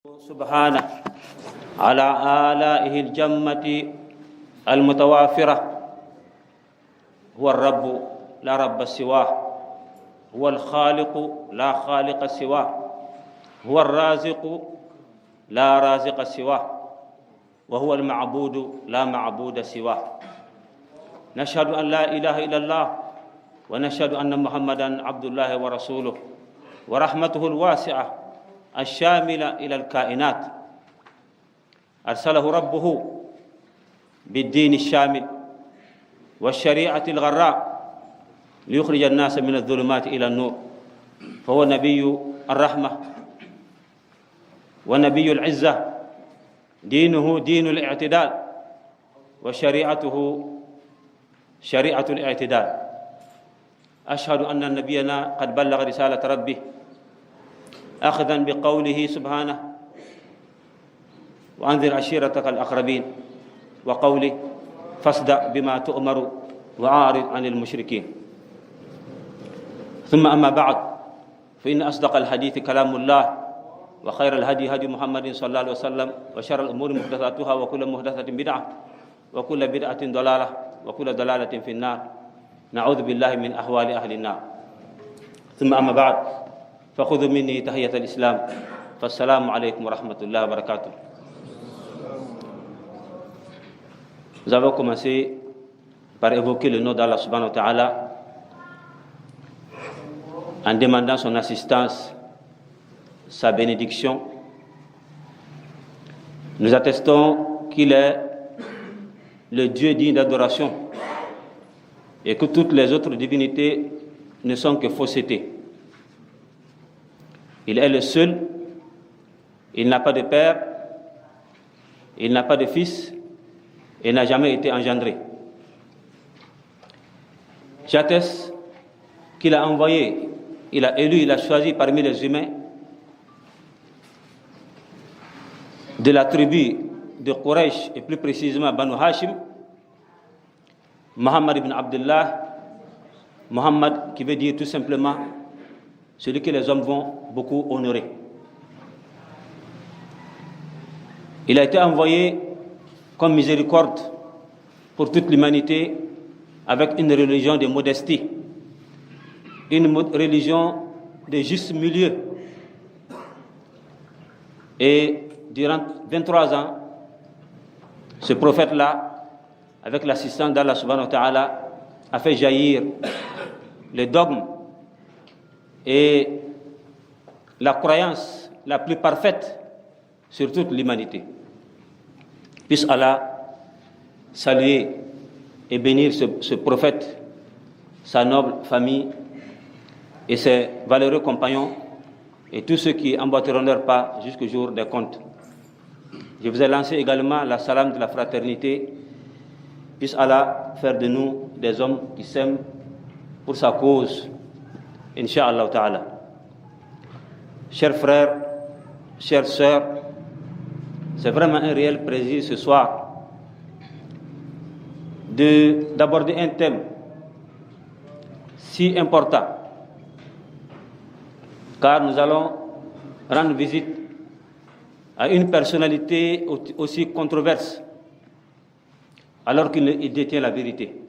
سبحانه على آلائه الجمة المتوافرة. هو الرب لا رب سواه، هو الخالق لا خالق سواه، هو الرازق لا رازق سواه، وهو المعبود لا معبود سواه. نشهد أن لا إله إلا الله، ونشهد أن محمدًا عبد الله ورسوله، ورحمته الواسعة الشاملة إلى الكائنات. أرسله ربه بالدين الشامل والشريعة الغراء ليخرج الناس من الظلمات إلى النور، فهو نبي الرحمة ونبي العزة، دينه دين الاعتدال وشريعته شريعة الاعتدال. أشهد أن نبينا قد بلغ رسالة ربه أخذا بقوله سبحانه: وأنذر عشيرتك الأقربين، وقوله: فاصدع بما تؤمر وأعرض عن المشركين. ثم أما بعد، فإن أصدق الحديث كلام الله، وخير الهدي هدي محمد صلى الله عليه وسلم، وشر الأمور محدثاتها، وكل محدثة بدعة، وكل بدعة ضلالة، وكل ضلالة في النار. نعوذ بالله من أحوال أهل النار. ثم أما بعد، فخذوا مني تحية الإسلام، فالسلام عليكم ورحمة الله وبركاته. Nous avons commencé par évoquer le nom d'Allah subhanahu wa ta'ala en demandant son assistance, sa bénédiction. Nous attestons qu'il est le Dieu digne d'adoration et que toutes les autres divinités ne sont que fausseté. Il est le seul, il n'a pas de père, il n'a pas de fils et n'a jamais été engendré. J'atteste qu'il a envoyé, il a élu, il a choisi parmi les humains de la tribu de Quraysh et plus précisément Banu Hashim, Muhammad ibn Abdullah, Muhammad qui veut dire tout simplement celui que les hommes vont beaucoup honorer. Il a été envoyé comme miséricorde pour toute l'humanité avec une religion de modestie, une religion de juste milieu. Et durant 23 ans, ce prophète-là, avec l'assistance d'Allah subhanahu wa ta'ala, a fait jaillir les dogmes et la croyance la plus parfaite sur toute l'humanité. Puisse Allah saluer et bénir ce prophète, sa noble famille et ses valeureux compagnons et tous ceux qui emboîteront leur pas jusqu'au jour des comptes. Je vous ai lancé également la salam de la fraternité. Puisse Allah faire de nous des hommes qui s'aiment pour sa cause, Inch'Allah ta'ala. Chers frères, chères sœurs, c'est vraiment un réel plaisir ce soir d'aborder un thème si important, car nous allons rendre visite à une personnalité aussi controverse, alors qu'il détient la vérité.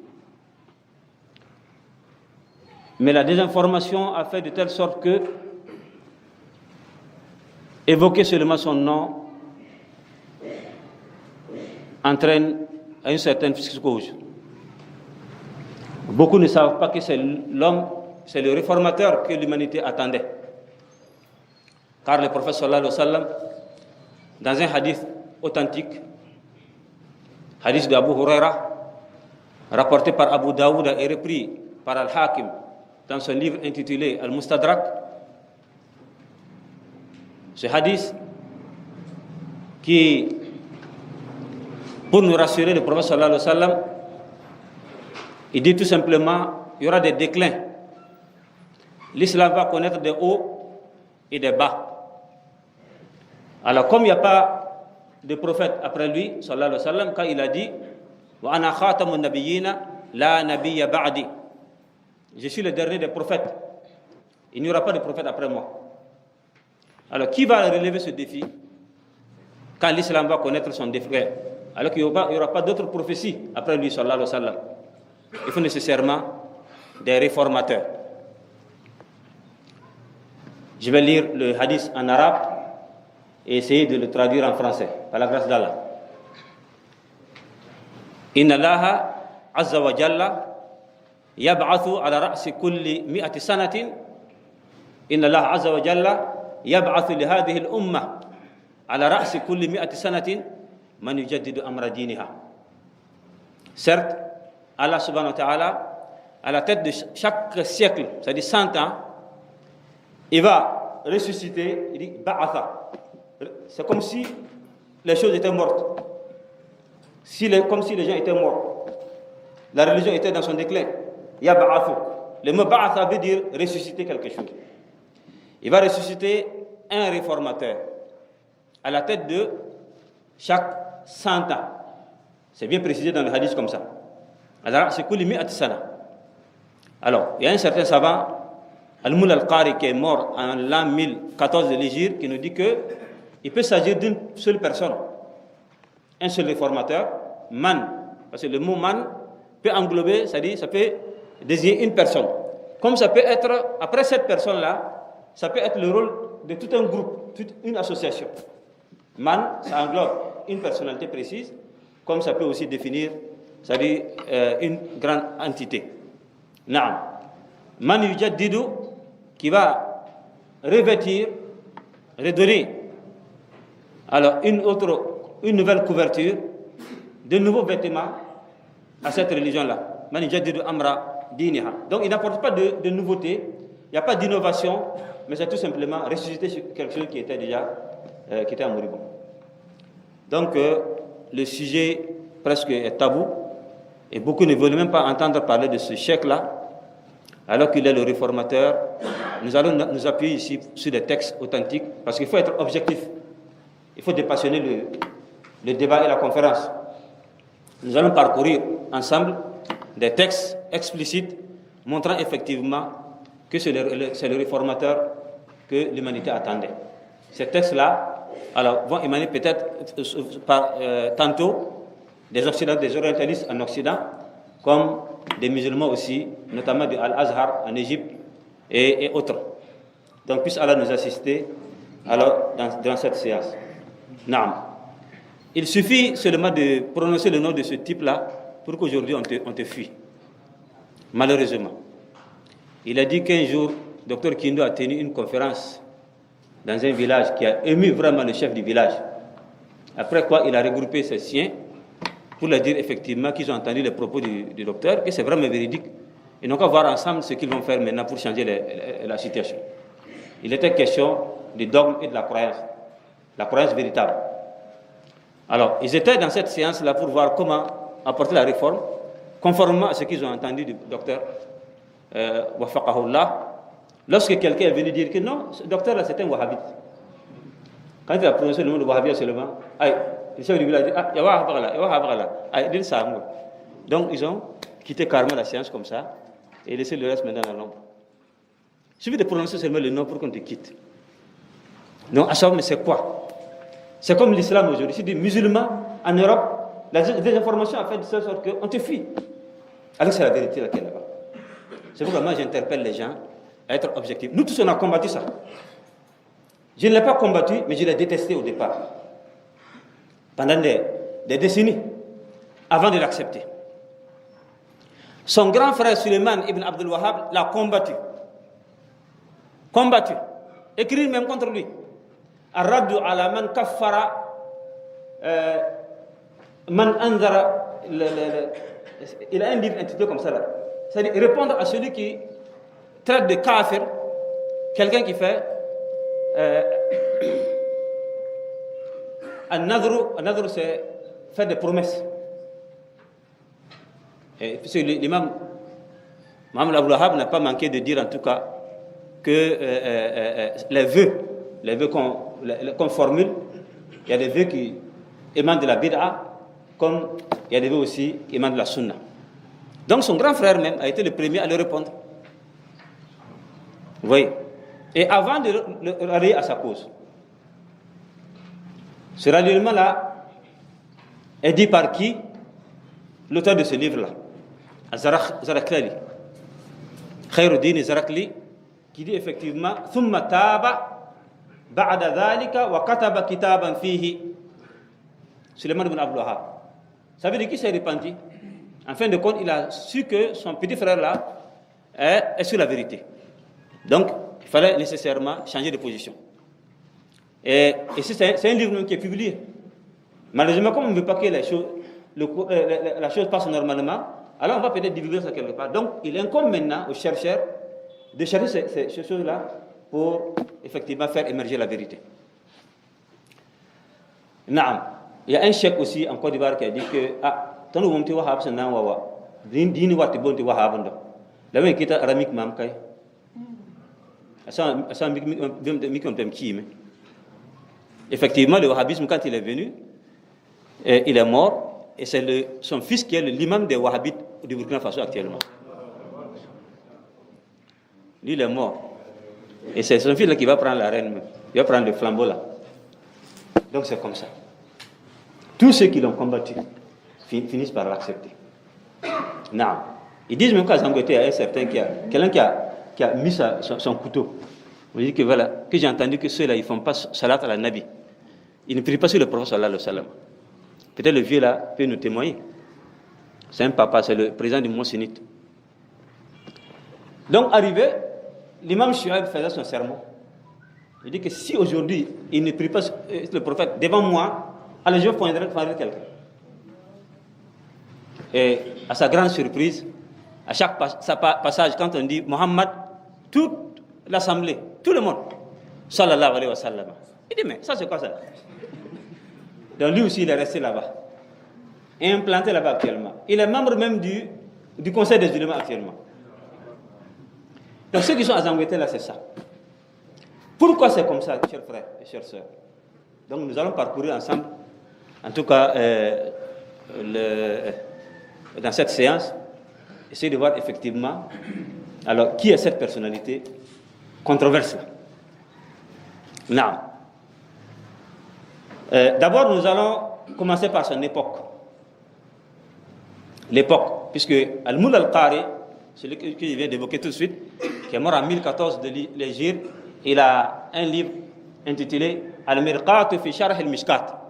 Mais la désinformation a fait de telle sorte que évoquer seulement son nom entraîne à une certaine psychose. Beaucoup ne savent pas que c'est l'homme, c'est le réformateur que l'humanité attendait. Car le prophète sallallahu alayhi wa sallam, dans un hadith authentique, hadith d'Abu Huraira, rapporté par Abu Daoud et repris par Al-Hakim dans son livre intitulé Al-Mustadrak, ce hadith qui, pour nous rassurer, le prophète sallallahu alayhi wa sallam, il dit tout simplement, il y aura des déclins. L'islam va connaître des hauts et des bas. Alors comme il n'y a pas de prophète après lui, sallallahu alayhi wa sallam, quand il a dit wa ana khatamun nabiyyina la nabiyya ba'di, je suis le dernier des prophètes, il n'y aura pas de prophète après moi. Alors qui va relever ce défi? quand l'islam va connaître son déclin, alors qu'il n'y aura pas d'autres prophéties après lui, sallallahu alayhi wa sallam. Il faut nécessairement des réformateurs. Je vais lire le hadith en arabe et essayer de le traduire en français, par la grâce d'Allah. Inna Allaha azza wa jalla yab'athu ala ra'si kulli mi'ati sanatin. Inna Allaha azza wa jalla yab'athu li hadhihi al-ummah ala ra'si kulli mi'ati sanatin man yujaddidu amra diniha. Certes, Allah subhanahu wa ta'ala, à la tête de chaque siècle, c'est-à-dire 100 ans, il va ressusciter, il dit ba'atha. C'est comme si les choses étaient mortes. Comme si les gens étaient morts. La religion était dans son déclin. Ya ba'athu. Le mot ba'atha veut dire ressusciter quelque chose. Il va ressusciter un réformateur à la tête de chaque 100 ans. C'est bien précisé dans le hadith comme ça. Alors, c'est Kulimi Atisana. Alors, il y a un certain savant, Al-Mul al-Qari, qui est mort en l'an 1014 de l'Hégire, qui nous dit qu'il peut s'agir d'une seule personne, un seul réformateur, man. Parce que le mot man peut englober, c'est-à-dire, ça peut désigner une personne. Comme ça peut être, après cette personne-là, ça peut être le rôle de tout un groupe, toute une association. Man, ça englobe une personnalité précise, comme ça peut aussi définir, c'est-à-dire une grande entité. Naam. Man yujaddidu, qui va revêtir, redonner alors une nouvelle couverture, de nouveaux vêtements à cette religion-là. Man yujaddidu amra diniha. Donc il n'apporte pas de nouveauté, il n'y a pas d'innovation, mais c'est tout simplement ressusciter quelque chose qui était déjà qui était en moribond. Donc le sujet presque est tabou et beaucoup ne veulent même pas entendre parler de ce cheikh-là, alors qu'il est le réformateur. Nous allons nous appuyer ici sur des textes authentiques parce qu'il faut être objectif. Il faut dépassionner le débat et la conférence. Nous allons parcourir ensemble des textes explicites montrant effectivement que c'est le réformateur que l'humanité attendait. Ces textes-là vont émaner peut-être tantôt des Occidentaux, des orientalistes en Occident, comme des musulmans aussi, notamment de Al-Azhar en Égypte et autres. Donc puisse Allah nous assister alors dans cette séance. Naam. Il suffit seulement de prononcer le nom de ce type-là pour qu'aujourd'hui on te fuit. Malheureusement. Il a dit qu'un jour, Dr Kindo a tenu une conférence dans un village qui a ému vraiment le chef du village. Après quoi, il a regroupé ses siens pour leur dire effectivement qu'ils ont entendu les propos du docteur, que c'est vraiment véridique. Ils n'ont qu'à voir ensemble ce qu'ils vont faire maintenant pour changer la situation. Il était question du dogme et de la croyance véritable. Alors, ils étaient dans cette séance-là pour voir comment apporter la réforme, conformément à ce qu'ils ont entendu du docteur Wafaqahullah. Lorsque quelqu'un est venu dire que non, ce docteur-là, c'est un wahhabite. Quand il a prononcé le nom de wahhabite seulement, le chef du village dit, il y a wahhabite là. Donc, ils ont quitté carrément la séance comme ça et laissé le reste maintenant dans l'ombre. Il suffit de prononcer seulement le nom pour qu'on te quitte. Donc, à savoir, mais c'est quoi? C'est comme l'islam aujourd'hui. Si des musulmans en Europe, la désinformation a fait de telle sorte qu'on te fuit. Alors que c'est la vérité laquelle là-bas. C'est pourquoi moi j'interpelle les gens à être objectifs. Nous tous on a combattu ça. Je ne l'ai pas combattu, mais je l'ai détesté au départ. Pendant des décennies, avant de l'accepter. Son grand frère Suleiman ibn Abdul Wahhab l'a combattu. Écrit même contre lui. Ar-raddu ala man kaffara man anzara. Il a un livre intitulé comme ça là. C'est-à-dire répondre à celui qui traite de kafir, quelqu'un qui fait an-nadru, c'est faire des promesses. Et l'imam Mohamed Abdul Wahhab n'a pas manqué de dire en tout cas que les vœux qu'on formule, il y a des vœux qui émanent de la bid'a, comme il y a des vœux aussi qui émanent de la sunna. Donc son grand frère même a été le premier à le répondre. Vous voyez. Et avant de le rallier à sa cause. Ce ralliement-là est dit par qui? L'auteur de ce livre-là, Zaraklali, Khairuddin Zarakli, qui dit effectivement Thumma taba ba'da dhalika wa kataba kitaban fihi Suleiman ibn Abdul Wahhab. Ça veut dire qu'il s'est repenti. En fin de compte, il a su que son petit frère-là est sur la vérité. Donc, il fallait nécessairement changer de position. Et c'est un livre qui est publié. Malheureusement, comme on ne veut pas que la chose passe normalement, alors on va peut-être divulguer ça quelque part. Donc, il incombe maintenant aux chercheurs de chercher ces choses-là pour effectivement faire émerger la vérité. Naam. Il y a un cheikh aussi en Côte d'Ivoire qui a dit que tant que vous wahab c'est nan wawa dini wati bonti wahab ndo la men kita aramik mam kay asa mi kontem kime. Effectivement, le wahhabisme, quand il est venu, il est mort, et c'est son fils qui est l'imam des wahhabites du Burkina Faso actuellement. Lui, il est mort. Et c'est son fils là qui va prendre la reine, il va prendre le flambeau là. Donc c'est comme ça. Tous ceux qui l'ont combattu finissent par l'accepter. Non. Ils disent même qu'à Zangote, il y a un certain quelqu'un qui a mis son couteau. On dit que voilà, que j'ai entendu que ceux-là, ils ne font pas salat à la Nabi. Ils ne prient pas sur le prophète sallallahu alayhi wa sallam. Peut-être le vieux là peut nous témoigner. C'est un papa, c'est le président du Mont Sinite. Donc, arrivé, l'imam Shuaib faisait son sermon. Il dit que si aujourd'hui, il ne prie pas le prophète devant moi, alors je vais prendre quelqu'un. Et à sa grande surprise, à chaque passage, quand on dit Mohammed, toute l'assemblée, tout le monde, sallallahu alayhi wa sallam. Il dit, mais ça c'est quoi ça? Donc lui aussi, il est resté là-bas, implanté là-bas actuellement. Il est membre même du conseil des ulémas actuellement. Donc ceux qui sont à Zangote là, c'est ça. Pourquoi c'est comme ça, chers frères et chères sœurs? Donc nous allons parcourir ensemble, en tout cas dans cette séance, essayer de voir effectivement alors qui est cette personnalité controversée. Non. D'abord, nous allons commencer par son époque. L'époque, puisque Al-Moula al-Qari, celui que je viens d'évoquer tout de suite, qui est mort en 1014 de l'Hégire, il a un livre intitulé Al-Mirqat fi Sharh al-Mishkat.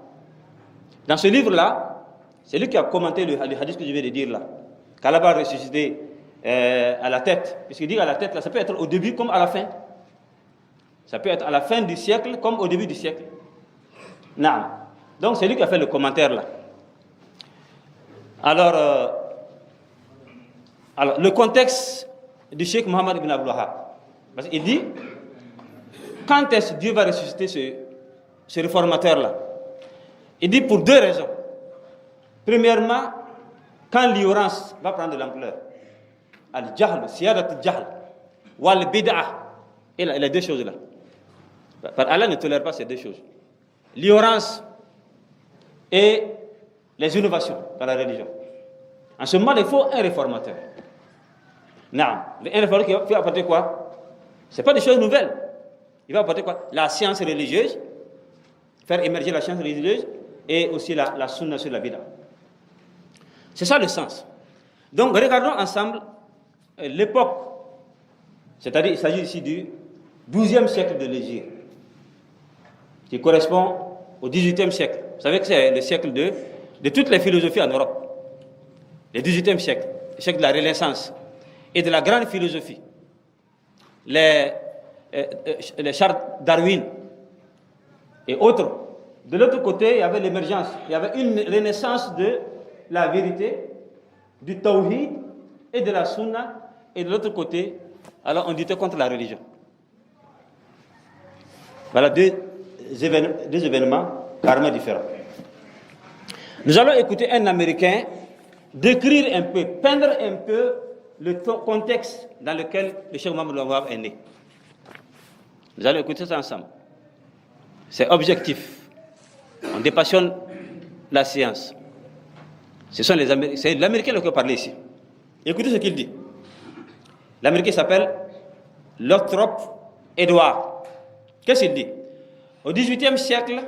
Dans ce livre-là, c'est lui qui a commenté le hadith que je viens de dire là, qu'Allah va ressusciter à la tête, puisqu'il dit à la tête, là, ça peut être au début comme à la fin. Ça peut être à la fin du siècle comme au début du siècle. Non. Donc c'est lui qui a fait le commentaire là. Alors le contexte du Cheikh Mohammed ibn Abdul Wahhab, parce qu'il dit, quand est-ce que Dieu va ressusciter ce réformateur là? Il dit pour deux raisons. Premièrement, quand l'ignorance va prendre de l'ampleur, al-jahl, siyadat al-jahl, wal bid'ah, et les deux choses là. Allah ne tolère pas ces deux choses. L'ignorance et les innovations dans la religion. En ce moment, il faut un réformateur. Non, un réformateur qui va apporter quoi? Ce n'est pas des choses nouvelles. Il va apporter quoi? La science religieuse, faire émerger la science religieuse et aussi la sunna sur la bid'a. C'est ça le sens. Donc, regardons ensemble l'époque, c'est-à-dire il s'agit ici du 12e siècle de l'Hégire, qui correspond au 18e siècle. Vous savez que c'est le siècle de toutes les philosophies en Europe. Le 18e siècle, le siècle de la Renaissance et de la grande philosophie. Les Charles Darwin et autres. De l'autre côté, il y avait l'émergence. Il y avait une renaissance de la vérité, du tawhid et de la sunna. Et de l'autre côté, alors on luttait contre la religion. Voilà deux événements carrément différents. Nous allons écouter un Américain décrire un peu, peindre un peu le contexte dans lequel le Cheikh Mohammed Wahhab est né. Nous allons écouter ça ensemble. C'est objectif. On dépassionne la science. C'est l'Américain qui a parlé ici. Écoutez ce qu'il dit. L'Américain s'appelle Lothrop Edward. Qu'est-ce qu'il dit? Au XVIIIe siècle,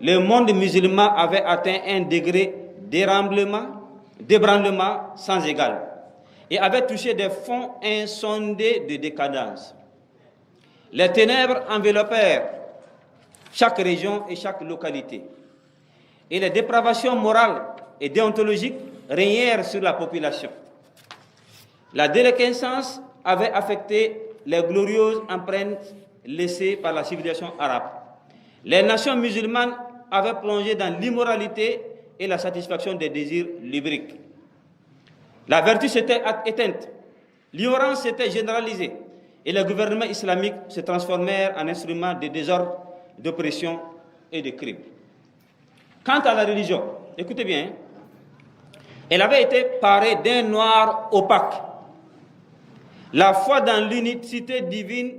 le monde musulman avait atteint un degré d'ébranlement sans égal et avait touché des fonds insondés de décadence. Les ténèbres enveloppèrent chaque région et chaque localité. Et les dépravations morales et déontologiques régnèrent sur la population. La déliquescence avait affecté les glorieuses empreintes laissées par la civilisation arabe. Les nations musulmanes avaient plongé dans l'immoralité et la satisfaction des désirs lubriques. La vertu s'était éteinte, l'ignorance s'était généralisée et les gouvernements islamiques se transformèrent en instruments de désordre, d'oppression et de crime. Quant à la religion, écoutez bien, elle avait été parée d'un noir opaque. La foi dans l'unicité divine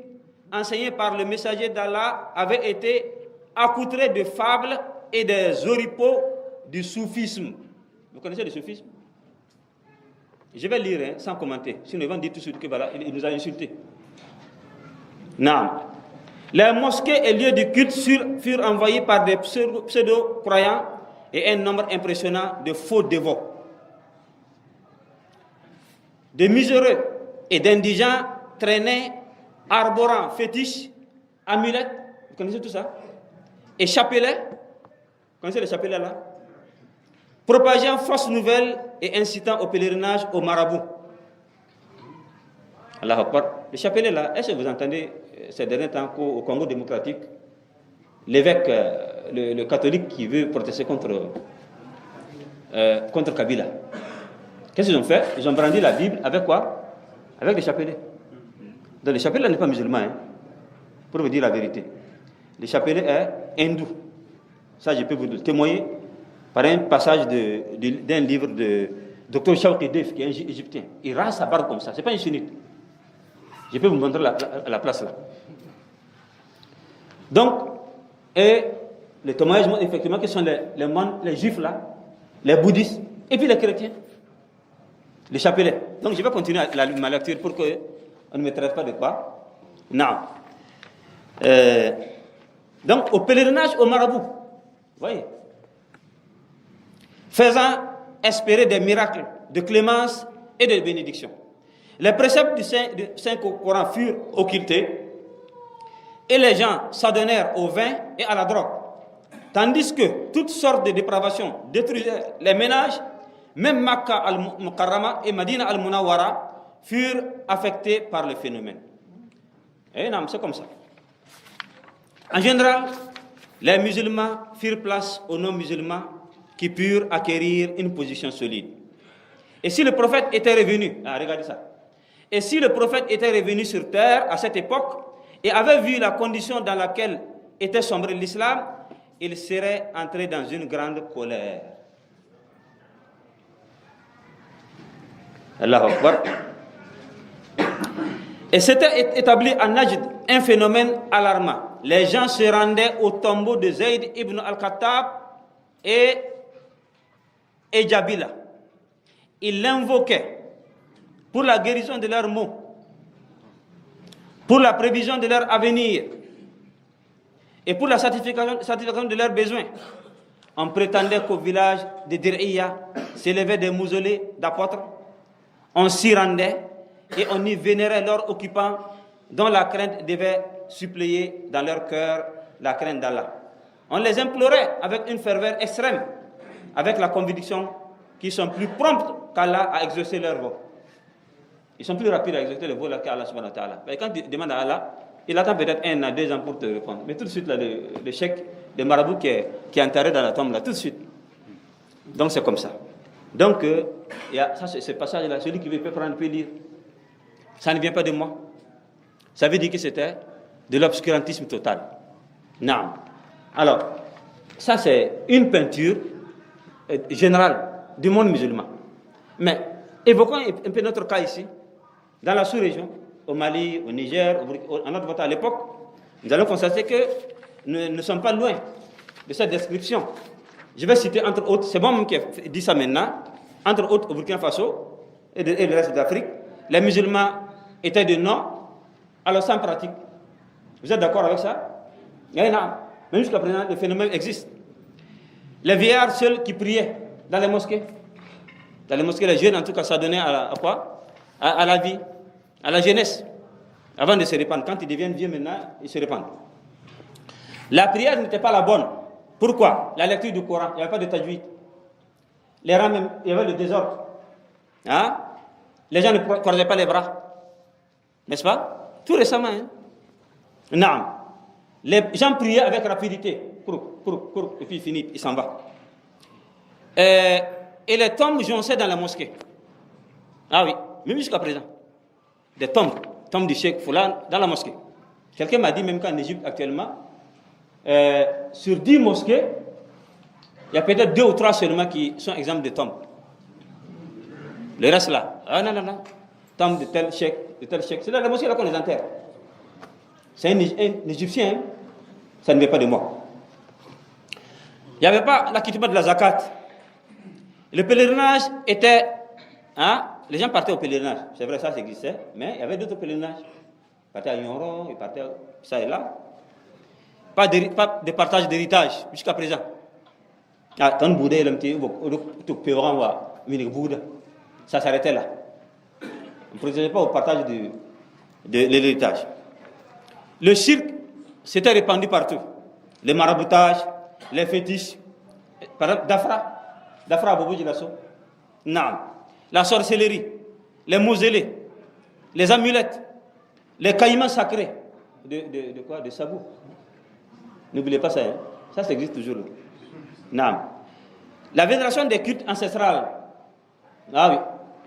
enseignée par le messager d'Allah avait été accoutrée de fables et des oripeaux du soufisme. Vous connaissez le soufisme? Je vais lire sans commenter, sinon ils vont dire tout de suite que voilà, il nous a insultés. Non. Les mosquées et lieux de culte furent envahis par des pseudo-croyants et un nombre impressionnant de faux dévots. De miséreux et d'indigents traînaient, arborant fétiches, amulettes, vous connaissez tout ça, et chapelets, vous connaissez les chapelets là, propageant fausses nouvelles et incitant au pèlerinage au marabout. Allah Akbar. Les chapelets là, est-ce que vous entendez ces derniers temps qu'au Congo démocratique, l'évêque, le catholique qui veut protester contre Kabila, qu'est-ce qu'ils ont fait? Ils ont brandi la Bible avec quoi? Avec des chapelets. Donc les chapelets n'est pas musulman, hein, pour vous dire la vérité. Le chapelet est hindou. Ça, je peux vous témoigner par un passage d'un livre de Dr Shawqi Def, qui est un égyptien. Il rase sa barbe comme ça. Ce n'est pas un sunnite. Je peux vous montrer la place là. Donc, et les témoignages montrent effectivement que ce sont les juifs là, les bouddhistes, et puis les chrétiens. Les chapelets. Donc, je vais continuer ma lecture pour qu'on ne me traite pas de quoi. Non. Donc, au pèlerinage au marabout, vous voyez, faisant espérer des miracles de clémence et de bénédiction. Les préceptes du Saint-Coran furent occultés et les gens s'adonnèrent au vin et à la drogue, tandis que toutes sortes de dépravations détruisaient les ménages. Même Makkah al-Mukarrama et Madina al-Munawwara furent affectés par le phénomène. Et non, c'est comme ça. En général, les musulmans firent place aux non-musulmans qui purent acquérir une position solide. Et si le prophète était revenu, regardez ça, et si le prophète était revenu sur terre à cette époque et avait vu la condition dans laquelle était sombré l'islam, il serait entré dans une grande colère. Allahu Akbar. Et s'était établi à Najd un phénomène alarmant. Les gens se rendaient au tombeau de Zayd ibn al-Khattab et Jabila. Ils l'invoquaient pour la guérison de leurs maux, pour la prévision de leur avenir et pour la satisfaction de leurs besoins. On prétendait qu'au village de Dir'iya s'élevaient des mausolées d'apôtres. On s'y rendait et on y vénérait leurs occupants dont la crainte devait suppléer dans leur cœur la crainte d'Allah. On les implorait avec une ferveur extrême, avec la conviction qu'ils sont plus prompts qu'Allah à exaucer leur vœu. Ils sont plus rapides à exaucer le vœu qu'Allah subhanahu wa ta'ala. Quand tu demandes à Allah, il attend peut-être 1 à 2 ans pour te répondre. Mais tout de suite, là, le chèque, le marabout qui est enterré dans la tombe, là, tout de suite. Donc c'est comme ça. Donc, il y a ça, ce passage-là, celui qui veut peut prendre, peut lire. Ça ne vient pas de moi. Ça veut dire que c'était de l'obscurantisme total. Non. Alors, ça c'est une peinture générale du monde musulman. Mais évoquons un peu notre cas ici, dans la sous-région, au Mali, au Niger, en notre vote à l'époque, nous allons constater que nous ne sommes pas loin de cette description. Je vais citer entre autres, c'est moi-même qui ai dit ça maintenant, entre autres au Burkina Faso et le reste d'Afrique, les musulmans étaient de non, alors sans pratique. Vous êtes d'accord avec ça? Même jusqu'à présent, le phénomène existe. Les vieillards seuls qui priaient dans les mosquées. Dans les mosquées, les jeunes, en tout cas, ça donnait à quoi? À la vie, à la jeunesse. Avant de se répandre. Quand ils deviennent vieux maintenant, ils se répandent. La prière n'était pas la bonne. Pourquoi? La lecture du Coran, il n'y avait pas de tajwid. Les rangs, même, il y avait le désordre. Hein? Les gens ne croisaient pas les bras. N'est-ce pas? Tout récemment. Hein? Non. Les gens priaient avec rapidité. Et puis fini, il s'en va. Et les tombes jonçaient dans la mosquée. Ah oui, même jusqu'à présent. Des tombes du Cheikh Foulan dans la mosquée. Quelqu'un m'a dit même qu'en Égypte actuellement, sur 10 mosquées, il y a peut-être 2 ou 3 seulement qui sont exemples de tombes. Le reste là, ah non, tombe de tel cheikh. C'est dans la mosquée là qu'on les enterre. C'est un Égyptien, hein? Ça ne vient pas de moi. Il n'y avait pas l'acquittement de la zakat. Le pèlerinage était... Hein, les gens partaient au pèlerinage. C'est vrai, ça existait, mais il y avait d'autres pèlerinages. Ils partaient à Yonron, ils partaient ça et là. Pas de partage d'héritage jusqu'à présent. Ah, tant de Bouddha, ça s'arrêtait là. On ne procédait pas au partage de l'héritage. Le cirque s'était répandu partout. Les maraboutages, les fétiches. Par exemple, Dafra Bobo Jilasso. Non. La sorcellerie, les mausolées, les amulettes, les caïmans sacrés. De quoi? De sabou. N'oubliez pas ça. Hein? Ça existe toujours. Non. La vénération des cultes ancestrales. Ah oui.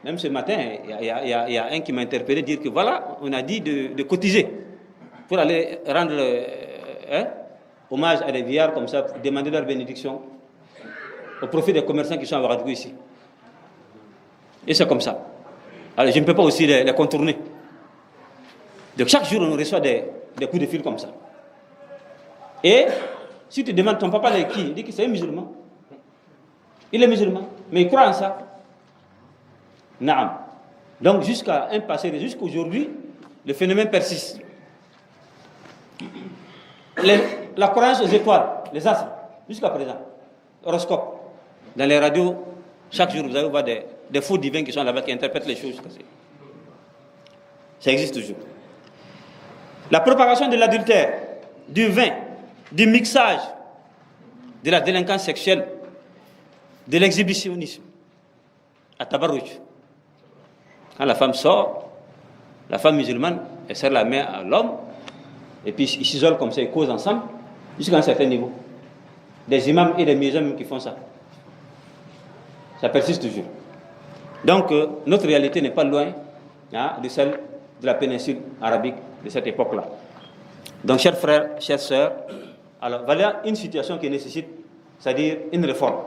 Même ce matin, il y a un qui m'a interpellé, dire que voilà, on a dit de cotiser pour aller rendre hommage à des vieillards comme ça, demander leur bénédiction au profit des commerçants qui sont à Ouagadougou ici. Et c'est comme ça. Alors je ne peux pas aussi les contourner. Donc chaque jour, on reçoit des coups de fil comme ça. Et si tu demandes ton papa est qui, il dit que c'est un musulman. Il est musulman, mais il croit en ça. Naam. Donc jusqu'à un passé, jusqu'aujourd'hui, le phénomène persiste. La croyance aux étoiles, les astres, jusqu'à présent, horoscope. Dans les radios, chaque jour, vous allez voir des faux divins qui sont là-bas, qui interprètent les choses. Ça existe toujours. La propagation de l'adultère, du vin, du mixage, de la délinquance sexuelle, de l'exhibitionnisme, à Tabarouch. Quand la femme sort, la femme musulmane, elle serre la main à l'homme, et puis ils s'isolent comme ça, ils causent ensemble, jusqu'à un certain niveau. Des imams et des musulmans qui font ça. Ça persiste toujours. Donc, notre réalité n'est pas loin de celle de la péninsule arabique de cette époque-là. Donc, chers frères, chères sœurs, alors voilà une situation qui nécessite, c'est-à-dire une réforme.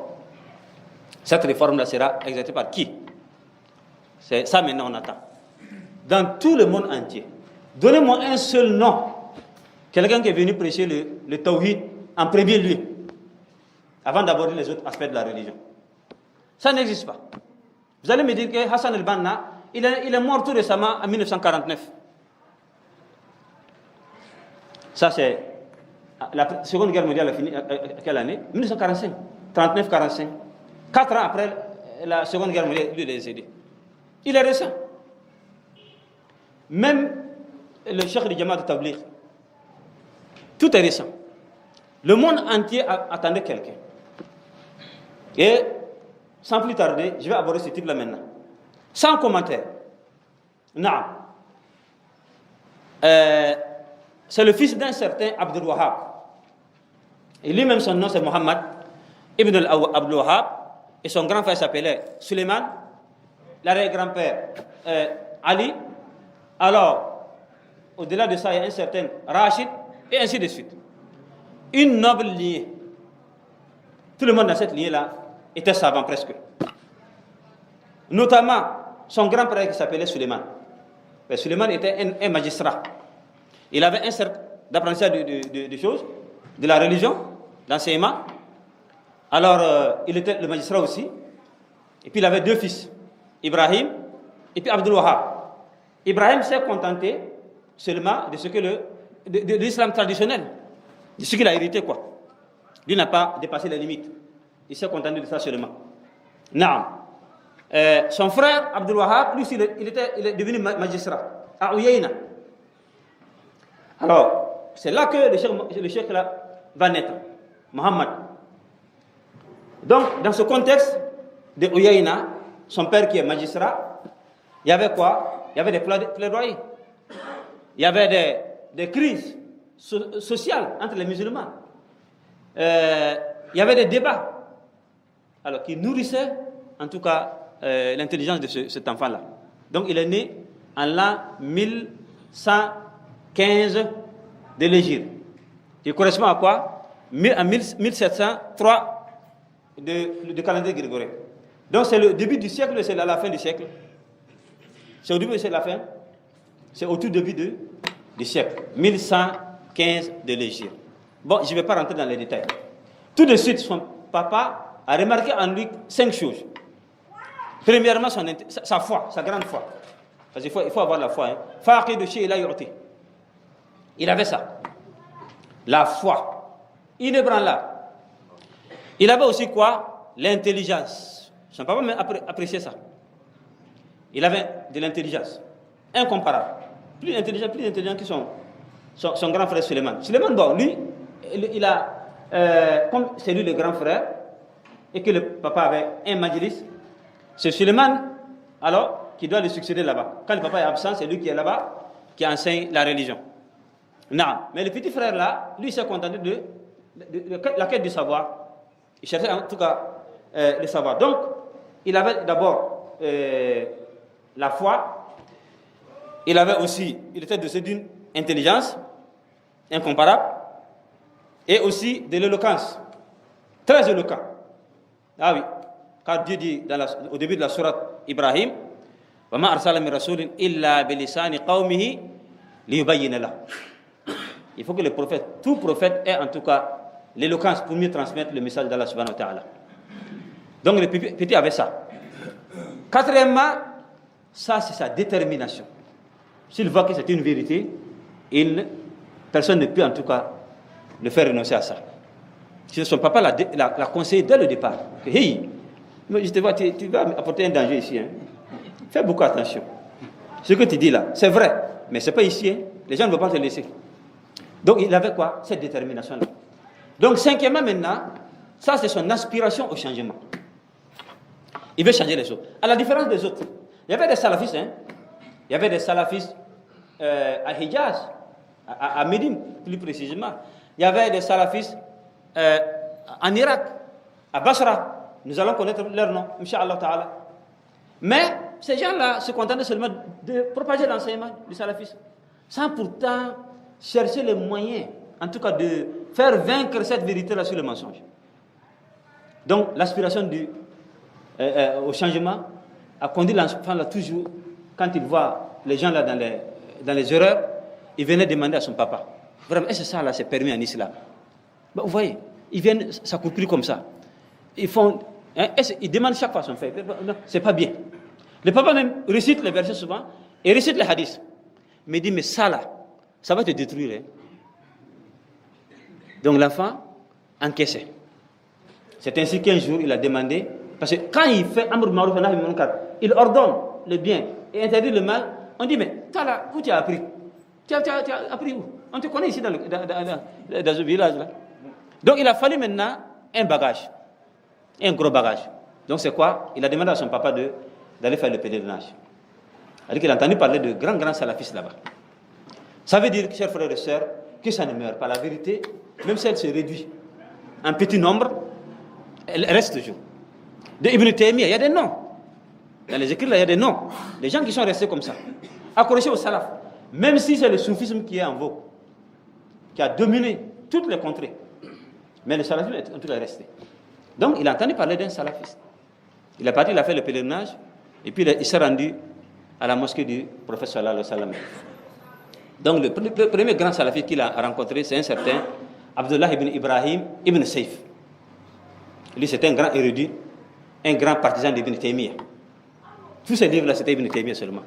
Cette réforme-là sera exercée par qui? C'est ça maintenant on attend. Dans tout le monde entier, donnez-moi un seul nom. Quelqu'un qui est venu prêcher le tawhid en premier lieu, avant d'aborder les autres aspects de la religion. Ça n'existe pas. Vous allez me dire que Hassan el-Banna, il est mort tout récemment en 1949. Ça c'est... La Seconde Guerre mondiale a fini à quelle année? 1945. 39-45. 4 ans après la Seconde Guerre mondiale, lui il est décédé. Il est récent. Même le cheikh de Jamaat Tabligh, tout est récent. Le monde entier attendait quelqu'un. Et sans plus tarder, je vais aborder ce type-là maintenant. Sans commentaire. Non. C'est le fils d'un certain Abdul Wahhab. Et lui-même, son nom, c'est Mohammed Ibn al-Abdul Wahhab. Et son grand frère s'appelait Suleiman. L'arrière-grand-père Ali. Alors, au-delà de ça, il y a un certain Rachid, et ainsi de suite. Une noble lignée. Tout le monde dans cette lignée-là était savant presque. Notamment, son grand-père qui s'appelait Suleiman. Suleiman était un magistrat. Il avait un certain d'apprentissage de choses, de la religion, d'enseignement. Alors, il était le magistrat aussi. Et puis, il avait 2 fils. Ibrahim et puis Abdul Wahhab. Ibrahim s'est contenté seulement de ce que de l'islam traditionnel, de ce qu'il a hérité quoi. Lui n'a pas dépassé les limites. Il s'est contenté de ça seulement. Naam. Son frère, Abdul Wahhab, lui, il est devenu magistrat à Uyayna. Alors, c'est là que le cheikh là va naître, Mohammed. Donc, dans ce contexte de Uyayna, son père qui est magistrat, il y avait quoi? Il y avait des plaidoyers. Il y avait des crises sociales entre les musulmans. Il y avait des débats. Alors, qui nourrissaient, en tout cas, l'intelligence de cet enfant-là. Donc, il est né en l'an 1115 de l'Hégire. Il correspond à quoi? En 1703 de calendrier grégorien. Donc, c'est le début du siècle, c'est la fin du siècle. C'est au début, c'est la fin. C'est au tout début du siècle. 1115 de l'Hégire. Bon, je ne vais pas rentrer dans les détails. Tout de suite, son papa a remarqué en lui 5 choses. Premièrement, sa foi, sa grande foi. Parce qu'il faut avoir la foi. Faqih de chez il a yorté. Il avait ça. La foi. Inébranlable. Il avait aussi quoi? L'intelligence. Son papa m'a apprécié ça. Il avait de l'intelligence. Incomparable. Plus intelligent que son grand frère Suleiman. Suleiman, bon, lui, il a, comme c'est lui le grand frère, et que le papa avait un majlis, c'est Suleiman, alors, qui doit le succéder là-bas. Quand le papa est absent, c'est lui qui est là-bas, qui enseigne la religion. Non. Mais le petit frère là, lui, s'est contenté de la quête du savoir. Il cherchait en tout cas le savoir. Donc, il avait d'abord la foi. Il avait aussi, il était d'une intelligence incomparable et aussi de l'éloquence. Très éloquent. Ah oui. Car Dieu dit au début de la sourate Ibrahim, وَمَا أَرْسَلَ مِن رَسُولٍ إِلَّا بِلِسَانِ قَوْمِهِ لِيُبَيِّنَ لَهُ. Il faut que le prophète, tout prophète ait en tout cas l'éloquence pour mieux transmettre le message d'Allah subhanahu wa ta'ala. Donc le petit avait ça. Quatrièmement, ça c'est sa détermination. S'il voit que c'est une vérité, personne ne peut en tout cas le faire renoncer à ça. Si son papa l'a conseillé dès le départ, que hey, je te vois, tu vas apporter un danger ici. Hein. Fais beaucoup attention. Ce que tu dis là, c'est vrai, mais ce n'est pas ici. Hein. Les gens ne vont pas te laisser. Donc il avait quoi? Cette détermination-là. Donc cinquièmement maintenant, ça c'est son aspiration au changement. Il veut changer les choses. À la différence des autres, il y avait des salafistes. Hein. Il y avait des salafistes à Hijaz, à Médine plus précisément. Il y avait des salafistes en Irak, à Basra. Nous allons connaître leur nom, Inch'Allah Ta'ala. Mais ces gens-là se contentaient seulement de propager l'enseignement du salafisme, sans pourtant chercher les moyens, en tout cas de faire vaincre cette vérité-là sur le mensonge. Donc l'aspiration au changement a conduit l'enfant là toujours, quand il voit les gens là dans les erreurs, il venait demander à son papa, vraiment, est-ce que ça là c'est permis en islam? Ben, vous voyez, ils viennent s'accoupler comme ça. Ils font, hein, ils demandent chaque fois son frère, non, c'est pas bien. Le papa même récite les versets souvent et récite les hadiths. Mais il dit, mais ça là, ça va te détruire. Hein. Donc l'enfant encaissait. C'est ainsi qu'un jour il a demandé, parce que quand il fait Amr Ma'ruf Nahy Munkar, il ordonne le bien et interdit le mal. On dit, mais toi là, où tu as appris? Tu as appris où? On te connaît ici dans ce village là. Donc il a fallu maintenant un bagage, un gros bagage. Donc c'est quoi? Il a demandé à son papa d'aller faire le pèlerinage. C'est-à-dire qu'il a entendu parler de grands salafistes là-bas. Ça veut dire, chers frères et sœurs, que ça ne meurt pas. La vérité, même si elle se réduit en petit nombre, elle reste toujours. De Ibn Taymiyyah, il y a des noms. Dans les écrits, là, il y a des noms. Les gens qui sont restés comme ça, accrochés au salaf. Même si c'est le soufisme qui est en vogue, qui a dominé toutes les contrées. Mais le salafisme est en tout cas resté. Donc, il a entendu parler d'un salafiste. Il est parti, il a fait le pèlerinage, et puis il s'est rendu à la mosquée du prophète sallallahu alayhi wa sallam. Donc, le premier grand salafiste qu'il a rencontré, c'est un certain Abdullah ibn Ibrahim ibn Saif. Lui, c'était un grand érudit, un grand partisan d'Ibn Taymiyyah. Tous ces livres-là, c'était Ibn Taymiyyah seulement.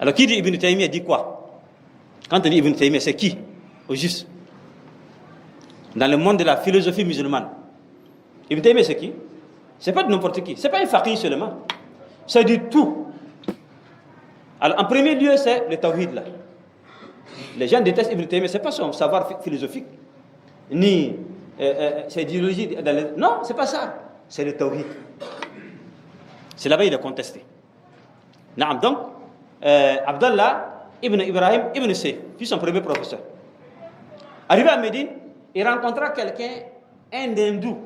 Alors, qui dit Ibn Taymiyyah dit quoi? Quand on dit Ibn Taymiyyah, c'est qui? Au juste. Dans le monde de la philosophie musulmane. Ibn Taymiyyah, c'est qui? Ce n'est pas de n'importe qui. Ce n'est pas un faqih seulement. C'est du tout. Alors, en premier lieu, c'est le tawhid là. Les gens détestent Ibn Taymiyyah, ce n'est pas son savoir philosophique, ni ses idéologies. Non, ce n'est pas ça. C'est le tawhid. C'est là-bas qu'il est contesté. Donc, Abdallah ibn Ibrahim ibn Sayyid, fut son premier professeur. Arrivé à Médine, il rencontra quelqu'un, un hindou.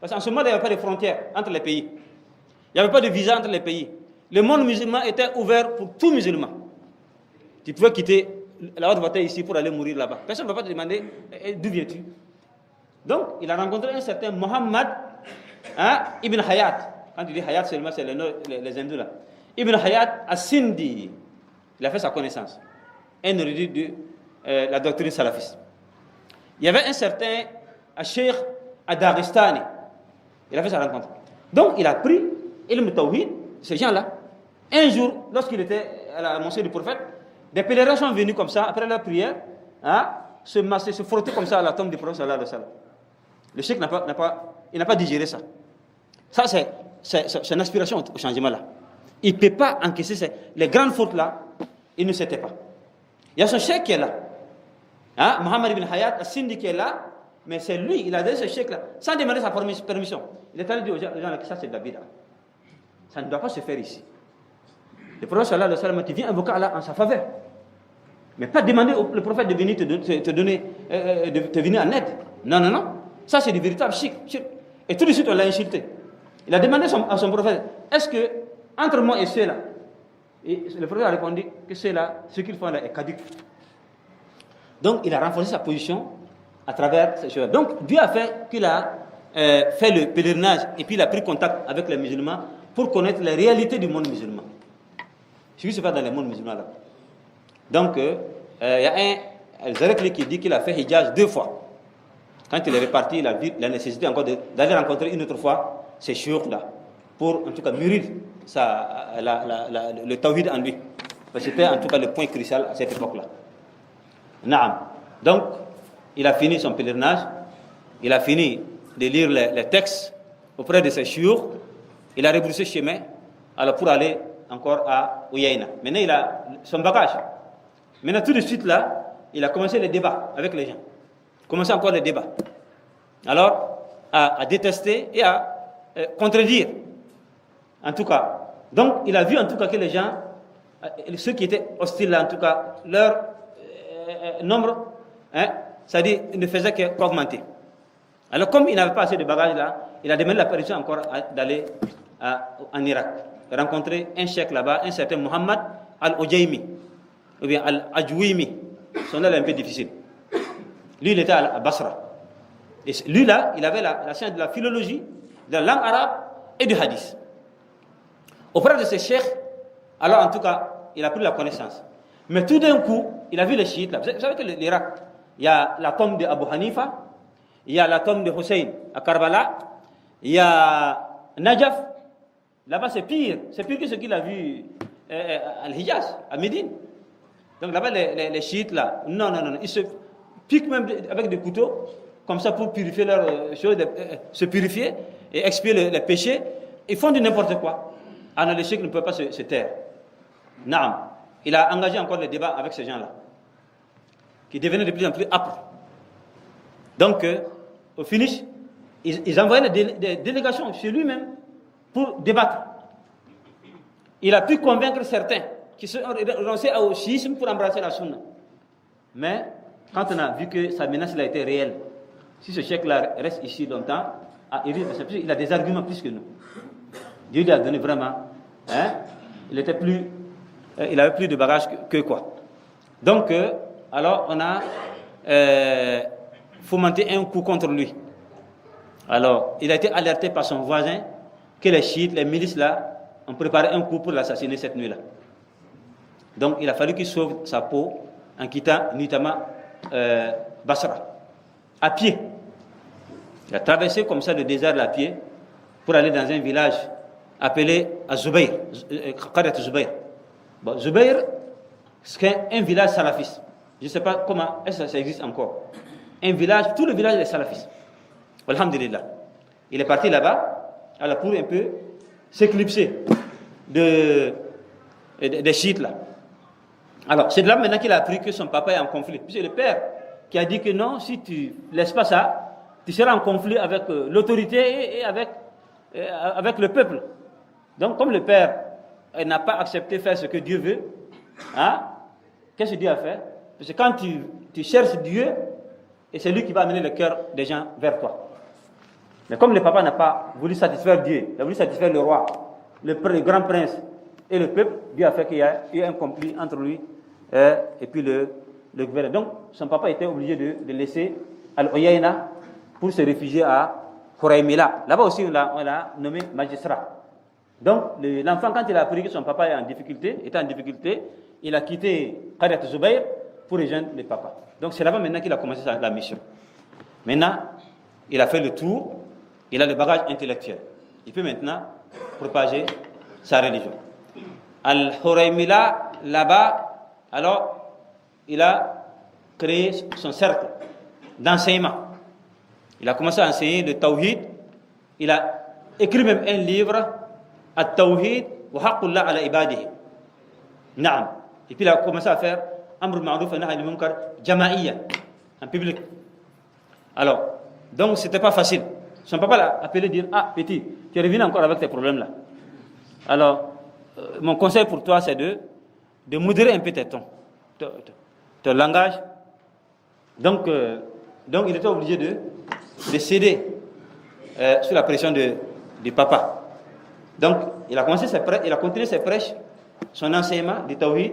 Parce qu'en ce moment, il n'y avait pas de frontières entre les pays. Il n'y avait pas de visa entre les pays. Le monde musulman était ouvert pour tout musulman. Tu pouvais quitter la haute bataille ici pour aller mourir là-bas. Personne ne va pas te demander d'où viens-tu. Donc, il a rencontré un certain Mohammed ibn Hayat. Quand tu dis Hayat seulement, c'est les hindous là. Ibn Hayat as-Sindi. Il a fait sa connaissance. Un érudit de la doctrine salafiste. Il y avait un certain Cheikh Ad-Daristani. Il a fait sa rencontre. Donc, il a pris Ilm Tawhid, ces gens-là. Un jour, lorsqu'il était à la mosquée du prophète, des pèlerins sont venus comme ça, après leur prière, se masser, se frotter comme ça à la tombe du prophète sallallahu alayhi wa sallam. Le cheikh n'a pas digéré ça. Ça, c'est une aspiration au changement là. Il ne peut pas encaisser les grandes fautes là, il ne s'était pas. Il y a ce cheikh qui est là. Mohammed ibn Hayat, Sindi qui est là, mais c'est lui, il a donné ce cheikh là, sans demander sa permission. Il est allé dire aux gens que ça c'est David. Ça ne doit pas se faire ici. Le prophète sallallahu alayhi wa sallam, tu viens invoquer Allah en sa faveur. Mais pas demander au prophète de venir te donner, de te venir en aide. Non. Ça c'est du véritable shirk. Et tout de suite on l'a insulté. Il a demandé à son prophète, est-ce que entre moi et ceux-là, et le prophète a répondu que ceux-là, ce qu'ils font là est caduc. Donc il a renforcé sa position à travers ces choses. Donc Dieu a fait qu'il a fait le pèlerinage et puis il a pris contact avec les musulmans pour connaître les réalités du monde musulman. Ce qui se passe dans le monde musulman là. Donc il y a un Al-Zarakli qui dit qu'il a fait Hijaz 2 fois. Quand il est reparti, il a vu la nécessité encore d'aller rencontrer une autre fois ces chouyoukh là pour en tout cas mûrir le tawhid en lui. Parce que c'était en tout cas le point crucial à cette époque là. Naam. Donc il a fini son pèlerinage, il a fini de lire les textes auprès de ses chouyoukh, il a rebroussé chemin alors pour aller encore à Uyayna. Maintenant il a son bagage. Maintenant tout de suite là, il a commencé les débats avec les gens. Commencer encore les débats. Alors, à détester et à contredire. En tout cas. Donc, il a vu en tout cas que les gens, ceux qui étaient hostiles là, en tout cas, leur nombre, c'est-à-dire, ne faisait qu'augmenter. Alors, comme il n'avait pas assez de bagages là, il a demandé la permission encore d'aller en Irak. Rencontrer un cheikh là-bas, un certain Mohammed Al-Ujaymi, ou bien Al-Ajwimi. Son nom est un peu difficile. Lui, il était à Basra. Et lui, là, il avait la science de la philologie, de la langue arabe et du hadith. Auprès de ce cheikh, alors en tout cas, il a pris la connaissance. Mais tout d'un coup, il a vu les chiites là. Vous savez que l'Irak, il y a la tombe d'Abu Hanifa, il y a la tombe de Hussein à Karbala, il y a Najaf. Là-bas, c'est pire. C'est pire que ce qu'il a vu à Al-Hijaz, à Médine. Donc là-bas, les chiites là, non. Ils se piquent même avec des couteaux, comme ça pour purifier leurs choses, se purifier et expier les péchés. Ils font du n'importe quoi. Ah non, les cheikh ne peuvent pas se taire. Naam. Il a engagé encore les débats avec ces gens-là, qui devenaient de plus en plus âpres. Donc, au finish, ils envoyaient des délégations chez lui-même pour débattre. Il a pu convaincre certains qui se sont renoncés au chiisme pour embrasser la sunna. Mais, quand on a vu que sa menace a été réelle, si ce cheikh-là reste ici longtemps, il a des arguments plus que nous. Dieu lui a donné vraiment, il avait plus de bagages que quoi. Donc, alors on a fomenté un coup contre lui. Alors, il a été alerté par son voisin que les chiites, les milices là, ont préparé un coup pour l'assassiner cette nuit-là. Donc, il a fallu qu'il sauve sa peau en quittant notamment Basra, à pied. Il a traversé comme ça le désert à pied pour aller dans un village appelé Zubayr, Qaryat Zubayr. Bon, Zubayr, c'est un village salafiste. Je ne sais pas comment est-ce que ça existe encore. Un village, tout le village est salafiste. Alhamdulillah. Il est parti là-bas alors pour un peu s'éclipser des chiites là. Alors, c'est de là maintenant qu'il a appris que son papa est en conflit. Puis c'est le père qui a dit que non, si tu ne laisses pas ça, tu seras en conflit avec l'autorité et avec le peuple. Donc, comme le père n'a pas accepté de faire ce que Dieu veut, hein, qu'est-ce que Dieu a fait? Parce que quand tu cherches Dieu, et c'est lui qui va amener le cœur des gens vers toi. Mais comme le papa n'a pas voulu satisfaire Dieu, il a voulu satisfaire le roi, le grand prince et le peuple, Dieu a fait qu'il y a eu un conflit entre lui et puis le gouverneur. Donc, son papa était obligé de laisser Al-Uyayna pour se réfugier à Huraymila. Là-bas aussi, on l'a nommé magistrat. Donc, l'enfant, quand il a appris que son papa était en difficulté, il a quitté Qaryat Zubayr pour rejoindre le papa. Donc, c'est là-bas maintenant qu'il a commencé la mission. Maintenant, il a fait le tour, il a le bagage intellectuel. Il peut maintenant propager sa religion. Al-Huraymila, là-bas, alors, il a créé son cercle d'enseignement. Il a commencé à enseigner le tawhid. Il a écrit même un livre, At-Tawhid wa Haqqullah ala ibadihi. Naam. Et puis il a commencé à faire Amr Ma'ruf wa Nahy anil Munkar Jama'iyya, en public. Alors, donc c'était pas facile. Son papa l'a appelé dire: ah, petit, tu es revenu encore avec tes problèmes là. Alors, mon conseil pour toi, c'est de modérer un peu tes tons, ton langage. Donc, il était obligé de céder sous la pression du papa. Donc, il a continué ses prêches, son enseignement du tawhid,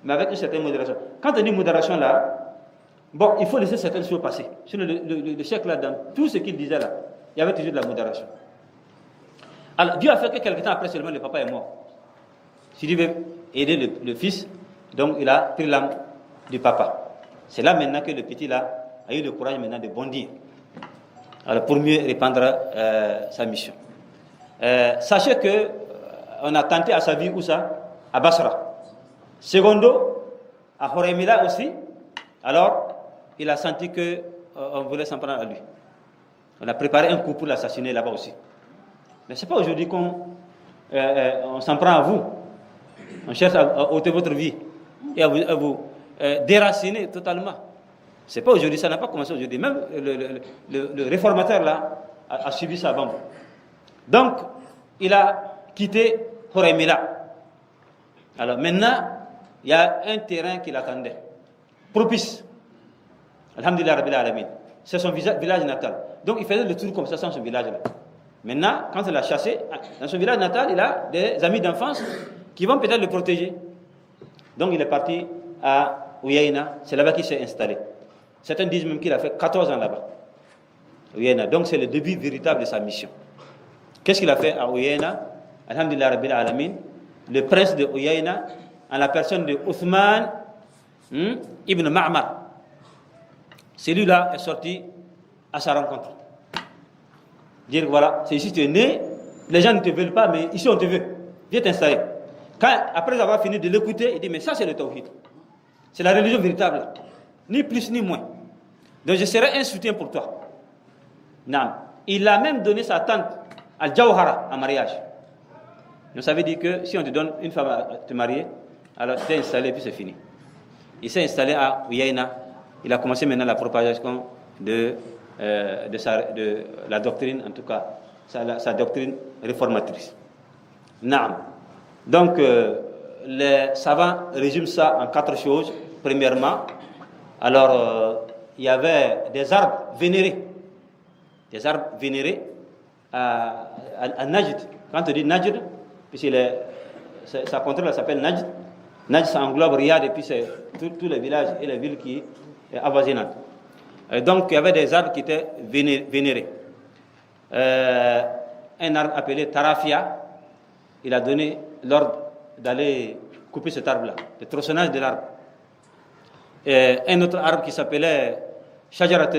mais avec une certaine modération. Quand on dit modération là, bon, il faut laisser certaines choses passer. Sur le siècle là, dans tout ce qu'il disait là, il y avait toujours de la modération. Alors, Dieu a fait que quelque temps après seulement, le papa est mort. Si Dieu veut aider le fils, donc il a pris l'âme du papa. C'est là maintenant que le petit là a eu le courage maintenant de bondir. Alors, pour mieux répandre sa mission. Sachez que on a tenté à sa vie où ça? À Basra. Secondo, à Huraymila aussi. Alors, il a senti que on voulait s'en prendre à lui. On a préparé un coup pour l'assassiner là-bas aussi. Mais c'est pas aujourd'hui qu'on s'en prend à vous. On cherche à ôter votre vie et à vous déraciner totalement. C'est pas aujourd'hui, ça n'a pas commencé aujourd'hui. Même le réformateur là a suivi ça avant vous. Donc, il a quitté Huraymila. Alors maintenant, il y a un terrain qui l'attendait, propice. Alhamdulillah Rabbil Alamin. C'est son village natal. Donc il faisait le tour comme ça dans son village là. Maintenant, quand il l'a chassé, dans son village natal, il a des amis d'enfance qui vont peut-être le protéger. Donc il est parti à Uyayna, c'est là-bas qu'il s'est installé. Certains disent même qu'il a fait 14 ans là-bas. Uyayna. Donc c'est le début véritable de sa mission. Qu'est-ce qu'il a fait à Uyayna? Alhamdulillah Rabbil Alamin. Le prince de Uyayna, en la personne de Uthman ibn Ma'mar. Celui-là est sorti à sa rencontre. Dire voilà, c'est ici que tu es né, les gens ne te veulent pas, mais ici on te veut. Viens t'installer. Après avoir fini de l'écouter, il dit mais ça c'est le tawhid. C'est la religion véritable. Ni plus ni moins. Donc je serai un soutien pour toi. Non. Il a même donné sa tante Al-Jawhara en mariage. Donc ça veut dire que si on te donne une femme à te marier, alors tu t'es installé et puis c'est fini. Il s'est installé à Uyayna. Il a commencé maintenant la propagation de la doctrine, en tout cas, sa doctrine réformatrice. Naam. Donc, les savants résument ça en 4 choses. Premièrement, alors, il y avait des arbres vénérés. Des arbres vénérés à Najd. Quand on dit Najd, puisque sa contrée s'appelle Najd. Najd, ça englobe Riyad et puis c'est tous les villages et les villes qui avoisinantes. Donc, il y avait des arbres qui étaient vénérés. Un arbre appelé Tarafia, il a donné l'ordre d'aller couper cet arbre-là, le tronçonnage de l'arbre. Un autre arbre qui s'appelait Shajarat,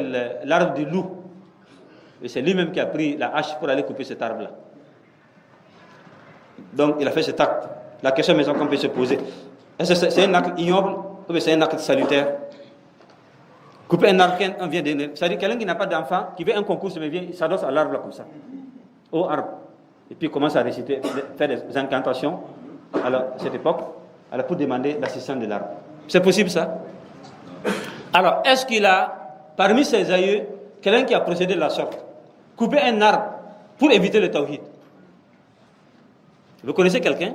l'arbre du loup. Et c'est lui-même qui a pris la hache pour aller couper cet arbre-là. Donc, il a fait cet acte. La question maison qu'on peut se poser, est-ce que c'est un acte ignoble ou bien c'est un acte salutaire? Couper un arbre qu'on vient de... C'est-à-dire quelqu'un qui n'a pas d'enfant, qui veut un concours, mais vient, il s'adosse à l'arbre là comme ça. Au arbre. et puis commence à réciter, faire des incantations, alors, à cette époque, alors, pour demander l'assistance de l'arbre. C'est possible ça? Alors, est-ce qu'il a, parmi ses aïeux, quelqu'un qui a procédé de la sorte, coupé un arbre pour éviter le tawhid? Vous connaissez quelqu'un?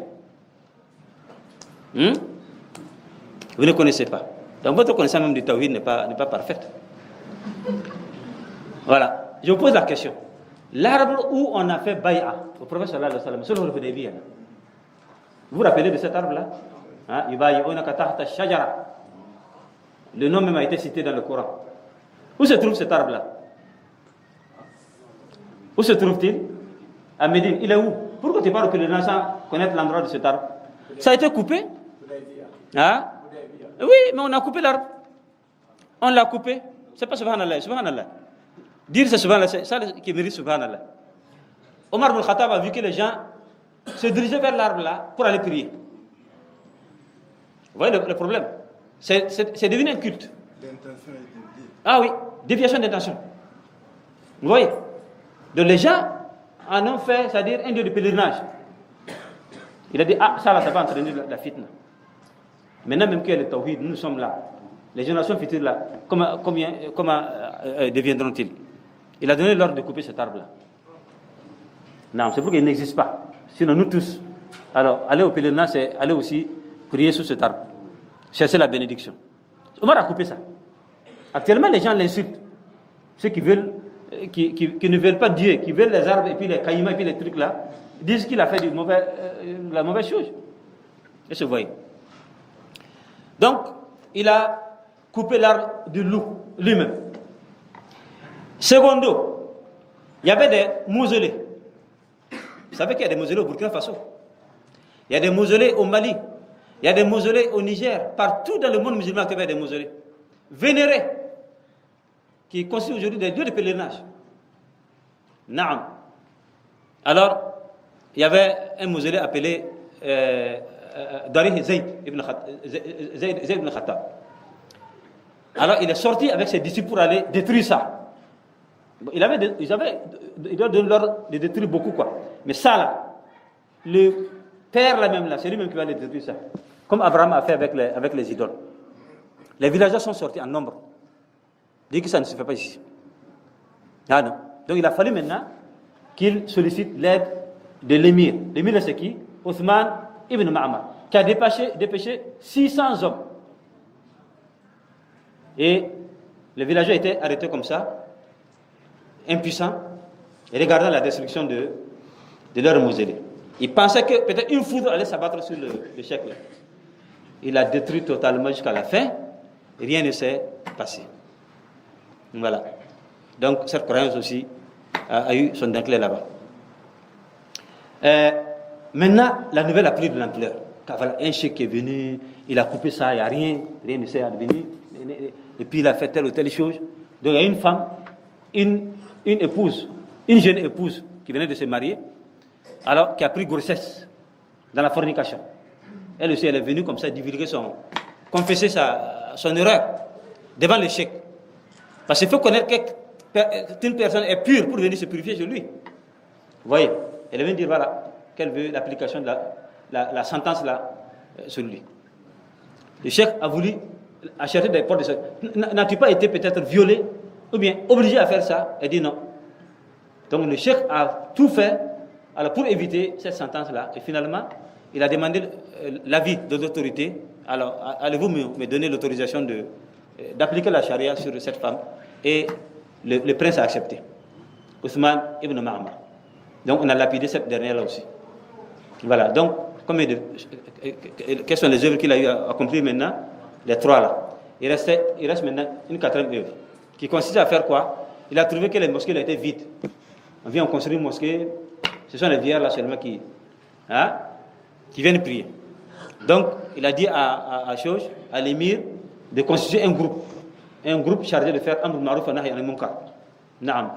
Vous ne connaissez pas. Donc votre connaissance même du tawhid n'est pas parfaite. Voilà. Je vous pose la question. L'arbre où on a fait bay'a au prophète sallallahu alayhi wa sallam, sur le Hudaybiyah, vous vous rappelez de cet arbre-là? Yubayi'unaka tahta ash-shajara. Le nom même a été cité dans le Coran. Où se trouve cet arbre-là? Où se trouve-t-il? À Médine. Il est où? Pourquoi tu parles que les gens sans connaître l'endroit de cet arbre? Ça a été coupé? Hein? Oui, mais on a coupé l'arbre. On l'a coupé. C'est pas subhanallah, subhanallah. Dire c'est subhanallah, c'est ça qui mérite subhanallah. Omar ibn Khattab a vu que les gens se dirigeaient vers l'arbre là pour aller prier. Vous voyez le problème? C'est devenu un culte. Ah oui, déviation d'intention. Vous voyez? Donc les gens en ont fait, c'est-à-dire un lieu de pèlerinage. Il a dit, ah, ça là, ça va entraîner la fitna. Maintenant même qu'il y a le tawhid, nous sommes là. Les générations futures là, comment deviendront-ils? Il a donné l'ordre de couper cet arbre-là. Non, c'est pour qu'il n'existe pas. Sinon, nous tous, alors, aller au pèlerinage, c'est aller aussi prier sous cet arbre. Chercher la bénédiction. Omar a coupé ça. Actuellement, les gens l'insultent. Ceux qui veulent, qui ne veulent pas Dieu, qui veulent les arbres et puis les caïmans et puis les trucs là, disent qu'il a fait la mauvaise chose. Et se voyez. Donc, il a coupé l'arbre du loup lui-même. Secondo, il y avait des mausolées. Vous savez qu'il y a des mausolées au Burkina Faso. Il y a des mausolées au Mali. Il y a des mausolées au Niger. Partout dans le monde musulman, il y a des mausolées vénérés qui constituent aujourd'hui des lieux de pèlerinage. Naam. Alors, il y avait un mausolée appelé Darih Zayd ibn Khattab. Alors, il est sorti avec ses disciples pour aller détruire ça. Il doit donner l'ordre de détruire beaucoup, quoi. Mais ça, là, le père, là même, là, c'est lui-même qui va aller détruire ça. Comme Abraham a fait avec les idoles. Les villageois sont sortis en nombre. Dit que ça ne se fait pas ici. Ah non. Donc, il a fallu maintenant qu'il sollicite l'aide de l'émir. L'émir, c'est qui? Othman ibn Ma'amar, qui a dépêché 600 hommes. Et les villageois étaient arrêtés comme ça, impuissants, et regardant la destruction de leur mausolée. Ils pensaient que peut-être une foudre allait s'abattre sur le cheikh. Il a détruit totalement jusqu'à la fin, et rien ne s'est passé. Voilà. Donc, cette croyance aussi a eu son déclin là-bas. Maintenant, la nouvelle a pris de l'ampleur. Voilà, un cheikh qui est venu, il a coupé ça, il n'y a rien ne s'est advenu. Et puis il a fait telle ou telle chose. Donc il y a une femme, une épouse, une jeune épouse qui venait de se marier, alors qui a pris grossesse dans la fornication. Elle aussi, elle est venue comme ça divulguer confesser son erreur devant le cheikh. Parce qu'il faut connaître qu'une personne est pure pour venir se purifier chez lui. Vous voyez, elle vient dire voilà, qu'elle veut l'application de la sentence là sur lui. Le cheikh a voulu acheter des portes de ça. N'as-tu pas été peut-être violé ou bien obligé à faire ça? Elle dit non. Donc le cheikh a tout fait alors, pour éviter cette sentence-là. Et finalement, il a demandé l'avis de l'autorité. Alors, allez-vous me donner l'autorisation d'appliquer la charia sur cette femme? Et le prince a accepté. Othman ibn Ma'amar. Donc on a lapidé cette dernière-là aussi. Voilà. Donc, quelles sont les œuvres qu'il a eu à accomplir maintenant? Les trois là. Il reste maintenant une quatrième œuvre qui consiste à faire quoi? Il a trouvé que les mosquées étaient vides. On vient construire une mosquée. Ce sont les vieillards là seulement qui viennent prier. Donc, il a dit à l'émir, de constituer un groupe chargé de faire Amr Ma'ruf wa Nahy Anil Munkar.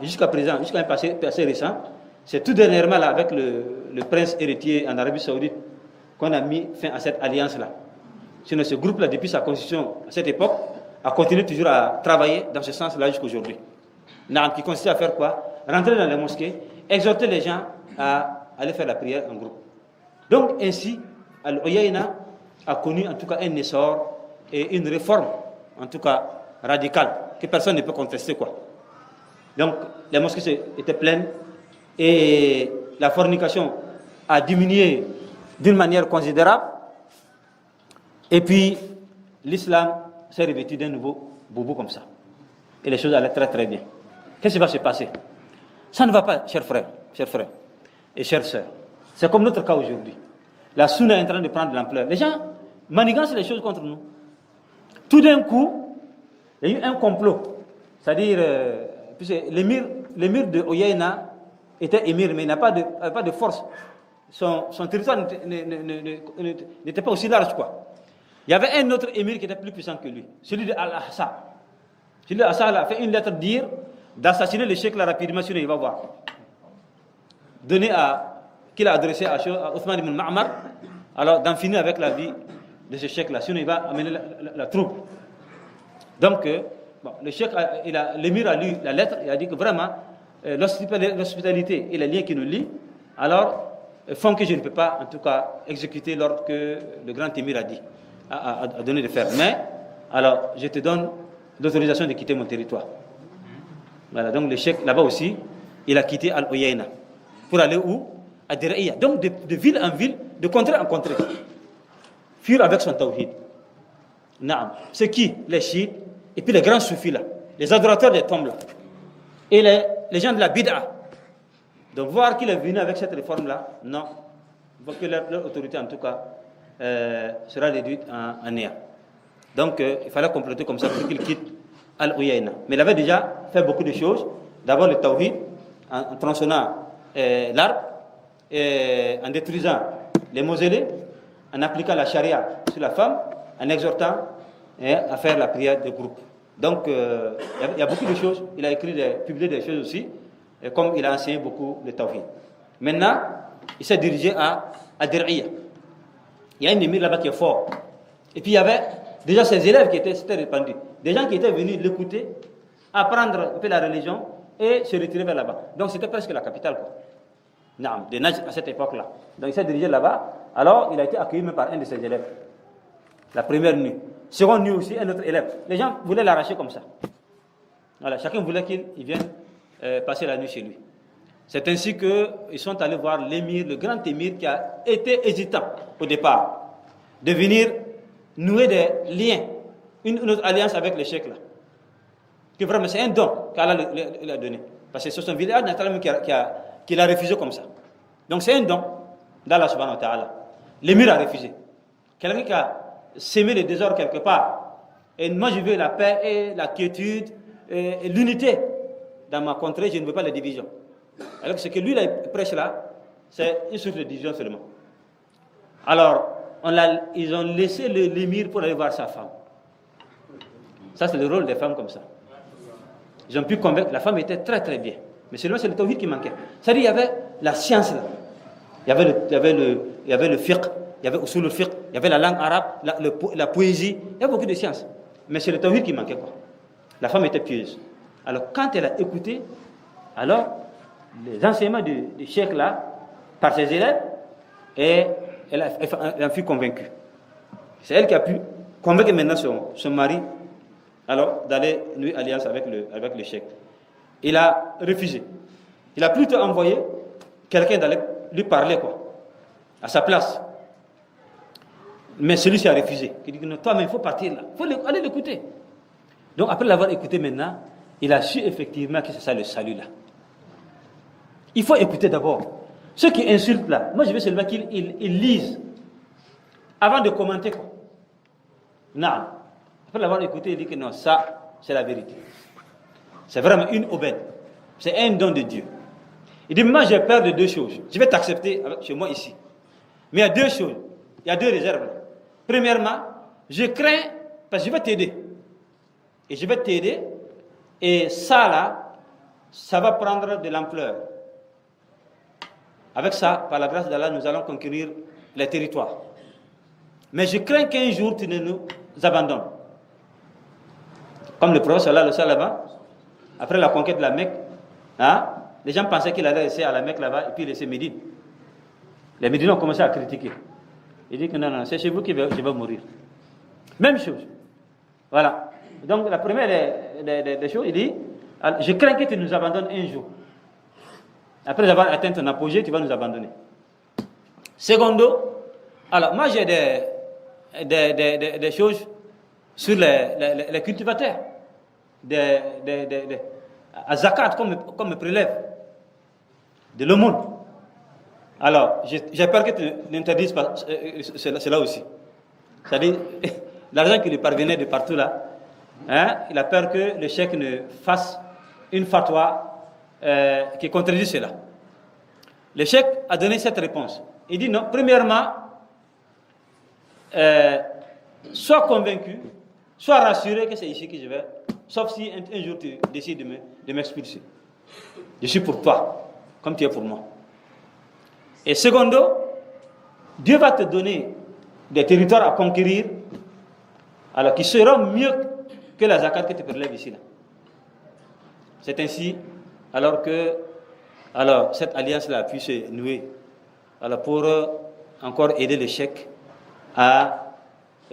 Jusqu'à présent, jusqu'à un passé récent, c'est tout dernièrement là avec le prince héritier en Arabie Saoudite qu'on a mis fin à cette alliance-là. Sinon, ce groupe-là, depuis sa constitution à cette époque, a continué toujours à travailler dans ce sens-là jusqu'aujourd'hui. Qui consiste à faire quoi? Rentrer dans les mosquées, exhorter les gens à aller faire la prière en groupe. Donc ainsi, Al-Uyayna a connu en tout cas un essor et une réforme, en tout cas radicale, que personne ne peut contester, quoi. Donc les mosquées étaient pleines et la fornication a diminué d'une manière considérable. Et puis l'islam s'est revêtu d'un nouveau boubou comme ça. Et les choses allaient très très bien. Qu'est-ce qui va se passer? Ça ne va pas, chers frères et chères sœurs. C'est comme notre cas aujourd'hui. La sunna est en train de prendre de l'ampleur. Les gens manigancent les choses contre nous. Tout d'un coup, il y a eu un complot. C'est-à-dire, l'émir de Uyayna était émir, mais il n'a pas de force. Son territoire n'était pas aussi large, quoi. Il y avait un autre émir qui était plus puissant que lui, celui de Al-Ahsa. Celui de Al-Ahsa a fait une lettre dire d'assassiner le cheikh là rapidement, sinon il va voir. Qu'il a adressé à Othman ibn Ma'mar, alors d'en finir avec la vie de ce cheikh là, sinon il va amener la troupe. Donc, le cheikh, l'émir a lu la lettre et a dit que vraiment, l'hospitalité et les liens qui nous lient, alors, font que je ne peux pas, en tout cas, exécuter l'ordre que le grand émir a dit, a donné de faire. Mais, alors, je te donne l'autorisation de quitter mon territoire. Voilà, donc le cheikh, là-bas aussi, il a quitté Al-Uyayna. Pour aller où? À Dir'iyya. Donc, de ville en ville, de contrée en contrée. Fuir avec son tawhid. Naam. C'est qui? Les chiites, et puis les grands soufis là, les adorateurs des tombes là, et les gens de la bid'a. Donc, voir qu'il est venu avec cette réforme-là, non. Il faut que leur autorité, en tout cas, sera réduite en néant. Donc, il fallait compléter comme ça pour qu'il quitte Al-Uyayna. Mais il avait déjà fait beaucoup de choses. D'abord, le tawhid, en tronçonnant l'arbre, en détruisant les mausolées, en appliquant la charia sur la femme, en exhortant à faire la prière de groupe. Donc, il y a beaucoup de choses. Il a publié des choses aussi, comme il a enseigné beaucoup le tawhid. Maintenant, il s'est dirigé à Dir'iyya. Il y a un émir là-bas qui est fort. Et puis, il y avait déjà ses élèves qui s'étaient répandus. Des gens qui étaient venus l'écouter, apprendre un peu la religion et se retirer vers là-bas. Donc, c'était presque la capitale, quoi. Non, de Najd à cette époque-là. Donc, il s'est dirigé là-bas. Alors, il a été accueilli même par un de ses élèves. La première nuit. Seconde nuit aussi, un autre élève. Les gens voulaient l'arracher comme ça. Voilà, chacun voulait qu'il vienne passer la nuit chez lui. C'est ainsi qu'ils sont allés voir l'émir, le grand émir qui a été hésitant au départ, de venir nouer des liens, une autre alliance avec les cheikhs là. Que vraiment, c'est un don qu'Allah lui a donné. Parce que c'est son village naturellement qu'il a refusé comme ça. Donc c'est un don d'Allah subhanahu wa ta'ala. L'émir a refusé. Quelqu'un qui a sémé le désordre quelque part. Et moi je veux la paix et la quiétude et l'unité dans ma contrée, je ne veux pas les divisions. Alors que ce que lui il prêche là, c'est une source de division seulement. Alors, ils ont laissé l'émir pour aller voir sa femme. Ça c'est le rôle des femmes comme ça. Ils ont pu convaincre, la femme était très très bien. Mais seulement c'est le tawhid qui manquait. C'est-à-dire il y avait la science là. Il y avait le fiqh, il y avait usul al-fiqh, il y avait la langue arabe, la poésie, il y avait beaucoup de sciences. Mais c'est le tawhid qui manquait, quoi. La femme était pieuse. Alors quand elle a écouté, alors les enseignements du cheikh là, par ses élèves, et elle en fut convaincue. C'est elle qui a pu convaincre maintenant son mari, alors d'aller nouer alliance avec le cheikh. Il a refusé. Il a plutôt envoyé quelqu'un d'aller lui parler, quoi, à sa place. Mais celui-ci a refusé. Il dit non, toi, mais il faut partir là. Il faut aller l'écouter. Donc, après l'avoir écouté maintenant, il a su effectivement que c'est ça le salut là. Il faut écouter d'abord. Ceux qui insultent là, moi je veux seulement qu'ils lisent avant de commenter, quoi. Non. Après l'avoir écouté, il dit que non, ça, c'est la vérité. C'est vraiment une aubaine. C'est un don de Dieu. Il dit, moi j'ai peur de deux choses. Je vais t'accepter chez moi ici. Mais il y a deux choses. Il y a deux réserves. Premièrement, je crains, parce que je vais t'aider. Et je vais t'aider. Et ça là, ça va prendre de l'ampleur. Avec ça, par la grâce d'Allah, nous allons conquérir les territoires. Mais je crains qu'un jour tu ne nous abandonnes. Comme le prophète sallallahu alayhi wa sallam, après la conquête de la Mecque, les gens pensaient qu'il allait rester à la Mecque là-bas et puis laisser Médine. Les Médinois ont commencé à critiquer. Il dit que non, c'est chez vous que je vais mourir. Même chose. Voilà. Donc la première des choses, il dit, je crains que tu nous abandonnes un jour. Après avoir atteint ton apogée, tu vas nous abandonner. Secondo, alors moi j'ai des choses sur les cultivateurs, à zakat comme me prélève de l'aumône. Alors, j'ai peur que tu n'interdises pas cela aussi. C'est-à-dire, l'argent qui lui parvenait de partout là, il a peur que le cheikh ne fasse une fatwa qui contredit cela. Le cheikh a donné cette réponse. Il dit non, premièrement, sois convaincu, sois rassuré que c'est ici que je vais, sauf si un jour tu décides de m'expulser. Je suis pour toi, comme tu es pour moi. Et secondo, Dieu va te donner des territoires à conquérir, alors qui seront mieux que la zakat que tu prélèves ici là. C'est ainsi, alors cette alliance-là a pu se nouer, alors pour encore aider le cheikh à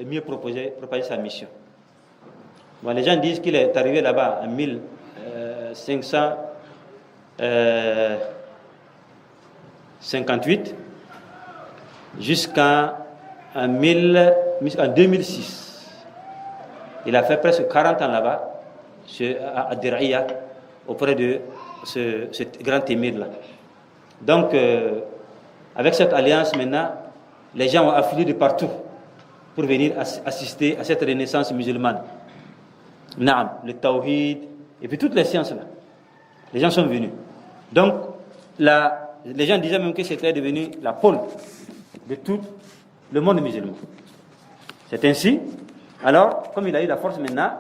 mieux propager sa mission. Bon, les gens disent qu'il est arrivé là-bas en 1558 jusqu'en 2006. Il a fait presque 40 ans là-bas, à Dir'ia, auprès de ce grand émir-là. Donc, avec cette alliance maintenant, les gens ont afflué de partout pour venir assister à cette renaissance musulmane. Naam, le tawhid, et puis toutes les sciences là. Les gens sont venus. Donc, les gens disaient même que c'était devenu la pôle de tout le monde musulman. C'est ainsi. Alors, comme il a eu la force maintenant,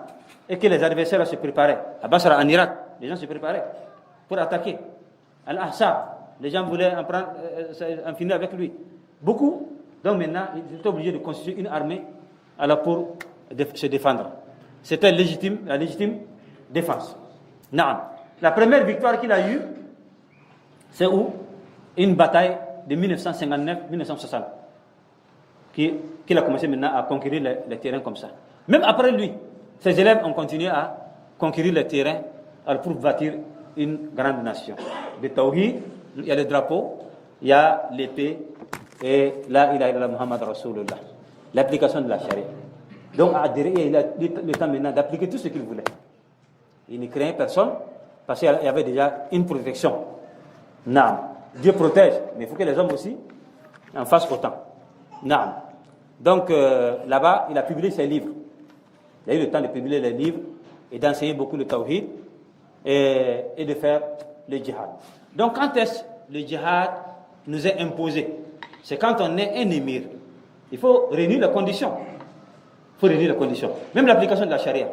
et que les adversaires se préparaient, à Basra, en Irak, les gens se préparaient pour attaquer. Al-Ahsab, les gens voulaient en finir avec lui. Beaucoup. Donc maintenant, ils étaient obligés de constituer une armée pour se défendre. C'était la légitime défense. Non. La première victoire qu'il a eue, c'est où? Une bataille de 1959-1960. Qu'il a commencé maintenant à conquérir les terrains comme ça. Même après lui, ses élèves ont continué à conquérir les terrains pour bâtir une grande nation. De Tawhid, il y a le drapeau, il y a l'épée, et là, il y a Muhammad Rasulullah. L'application de la charia. Donc, il a le temps maintenant d'appliquer tout ce qu'il voulait. Il ne craignait personne, parce qu'il y avait déjà une protection. Non. Dieu protège, mais il faut que les hommes aussi en fassent autant. Non. Donc, là-bas, il a publié ses livres. Il a eu le temps de publier les livres et d'enseigner beaucoup le tawhid et de faire le djihad. Donc, quand est-ce le djihad nous est imposé? C'est quand on est un émir. Il faut réunir les conditions. Même l'application de la charia.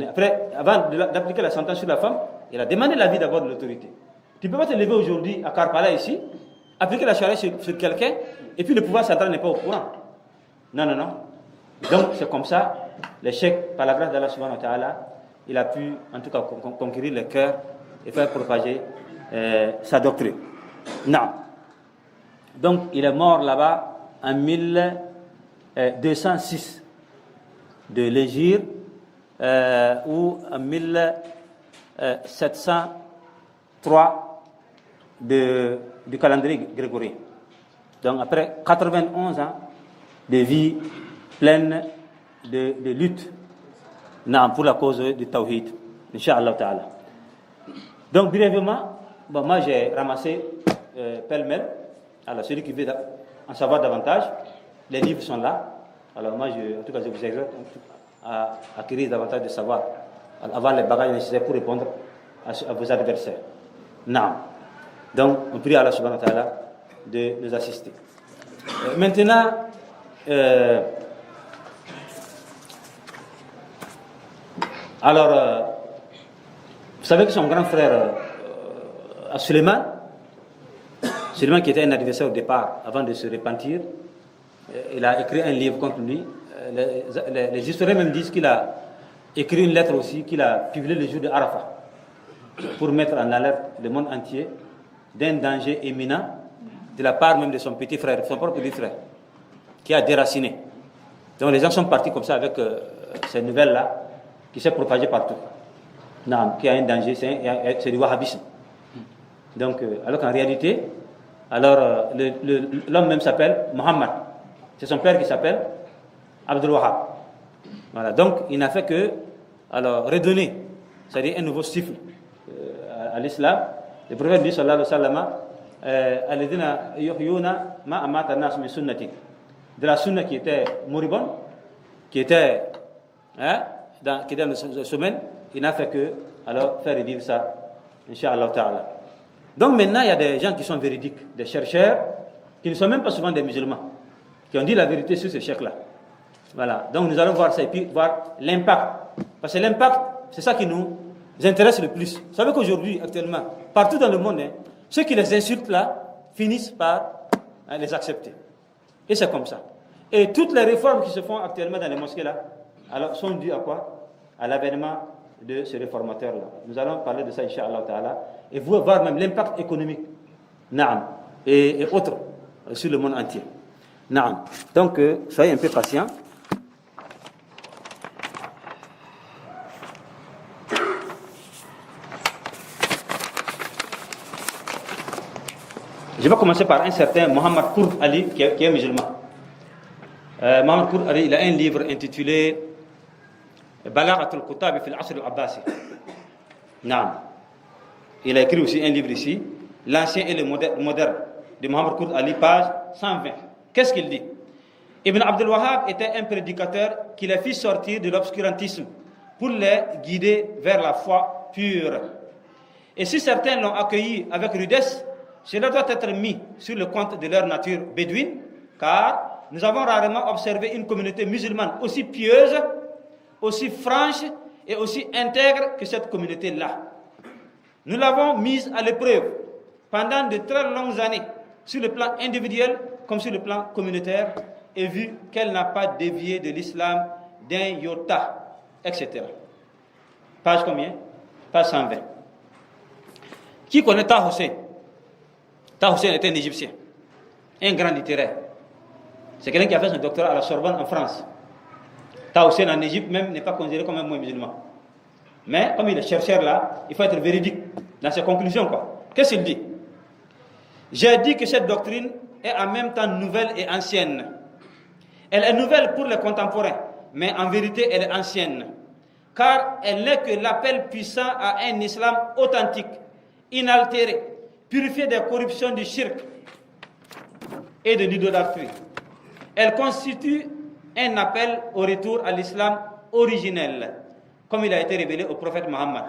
Après, avant d'appliquer la sentence sur la femme, il a demandé l'avis d'abord de l'autorité. Tu ne peux pas te lever aujourd'hui à Karpala ici, appliquer la charia sur quelqu'un, et puis le pouvoir central n'est pas au courant. Non. Donc c'est comme ça, le cheikh, par la grâce d'Allah subhanahu wa ta'ala, il a pu en tout cas conquérir le cœur et faire propager sa doctrine. Non. Donc il est mort là-bas en 1206 de l'Hégire, ou en 1703 du calendrier grégorien. Donc après 91 ans de vie pleine de lutte pour la cause du tawhid, Inch'Allah ta'ala. Donc brièvement, moi j'ai ramassé pêle-mêle. Alors celui qui veut en savoir davantage, les livres sont là. Alors moi en tout cas je vous exhorte à acquérir davantage de savoir, à avoir les bagages nécessaires pour répondre à vos adversaires. Non. Donc on prie Allah subhanahu wa ta'ala de nous assister. Maintenant, vous savez que son grand frère Suleiman qui était un adversaire au départ, avant de se repentir, il a écrit un livre contre lui. Les historiens même disent qu'il a écrit une lettre aussi, qu'il a publiée le jour de Arafat, pour mettre en alerte le monde entier d'un danger imminent de la part même de son petit frère, son propre petit frère, qui a déraciné. Donc les gens sont partis comme ça avec ces nouvelles-là, qui s'est propagée partout. Non, qui a un danger, c'est du wahhabisme. Donc, alors qu'en réalité, l'homme même s'appelle Muhammad. C'est son père qui s'appelle Abdul Wahhab. Voilà, donc il n'a fait que redonner, c'est-à-dire un nouveau cycle à l'islam. Le prophète dit sallallahu alayhi wa sallam, alladhina yuhyuna ma amata an-nas min sunnati, de la sunna qui était moribonde, qui était dans le semaine, il n'a fait que faire revivre ça, Inch'Allah ta'ala. Donc maintenant, il y a des gens qui sont véridiques, des chercheurs, qui ne sont même pas souvent des musulmans, qui ont dit la vérité sur ce chèque-là. Voilà, donc nous allons voir ça et puis voir l'impact. Parce que l'impact, c'est ça qui nous intéresse le plus. Vous savez qu'aujourd'hui, actuellement, partout dans le monde, ceux qui les insultent là, finissent par les accepter. Et c'est comme ça. Et toutes les réformes qui se font actuellement dans les mosquées là, sont dues à quoi? À l'avènement de ce réformateur-là. Nous allons parler de ça, Inch'Allah ta'ala, et voir même l'impact économique, naam, et autres, sur le monde entier. Naam. Donc, soyez un peu patients. Je vais commencer par un certain Mohamed Kourd Ali, qui est musulman. Mohamed Kourd Ali, il a un livre intitulé Balaghat al-Qutab fi al-Asr al-Abbasi. Naam. Il a écrit aussi un livre ici, L'ancien et le moderne, de Mohamed Kourd Ali, page 120. Qu'est-ce qu'il dit? Ibn Abdul Wahhab était un prédicateur qui les fit sortir de l'obscurantisme pour les guider vers la foi pure. Et si certains l'ont accueilli avec rudesse, cela doit être mis sur le compte de leur nature bédouine, car nous avons rarement observé une communauté musulmane aussi pieuse, aussi franche et aussi intègre que cette communauté-là. Nous l'avons mise à l'épreuve pendant de très longues années, sur le plan individuel comme sur le plan communautaire, et vu qu'elle n'a pas dévié de l'islam d'un iota, etc. Page combien? Page 120. Qui connaît Taha Hussein? Taha Hussein était un Égyptien, un grand littéraire. C'est quelqu'un qui a fait son doctorat à la Sorbonne en France. Taha Hussein en Égypte même n'est pas considéré comme un musulman. Mais comme il est chercheur là, il faut être véridique dans ses conclusions, quoi. Qu'est-ce qu'il dit? J'ai dit que cette doctrine est en même temps nouvelle et ancienne. Elle est nouvelle pour les contemporains, mais en vérité elle est ancienne, car elle n'est que l'appel puissant à un islam authentique, inaltéré, purifié des corruptions du shirk et de l'idolâtrie. Elle constitue un appel au retour à l'islam originel, comme il a été révélé au prophète Mohammed,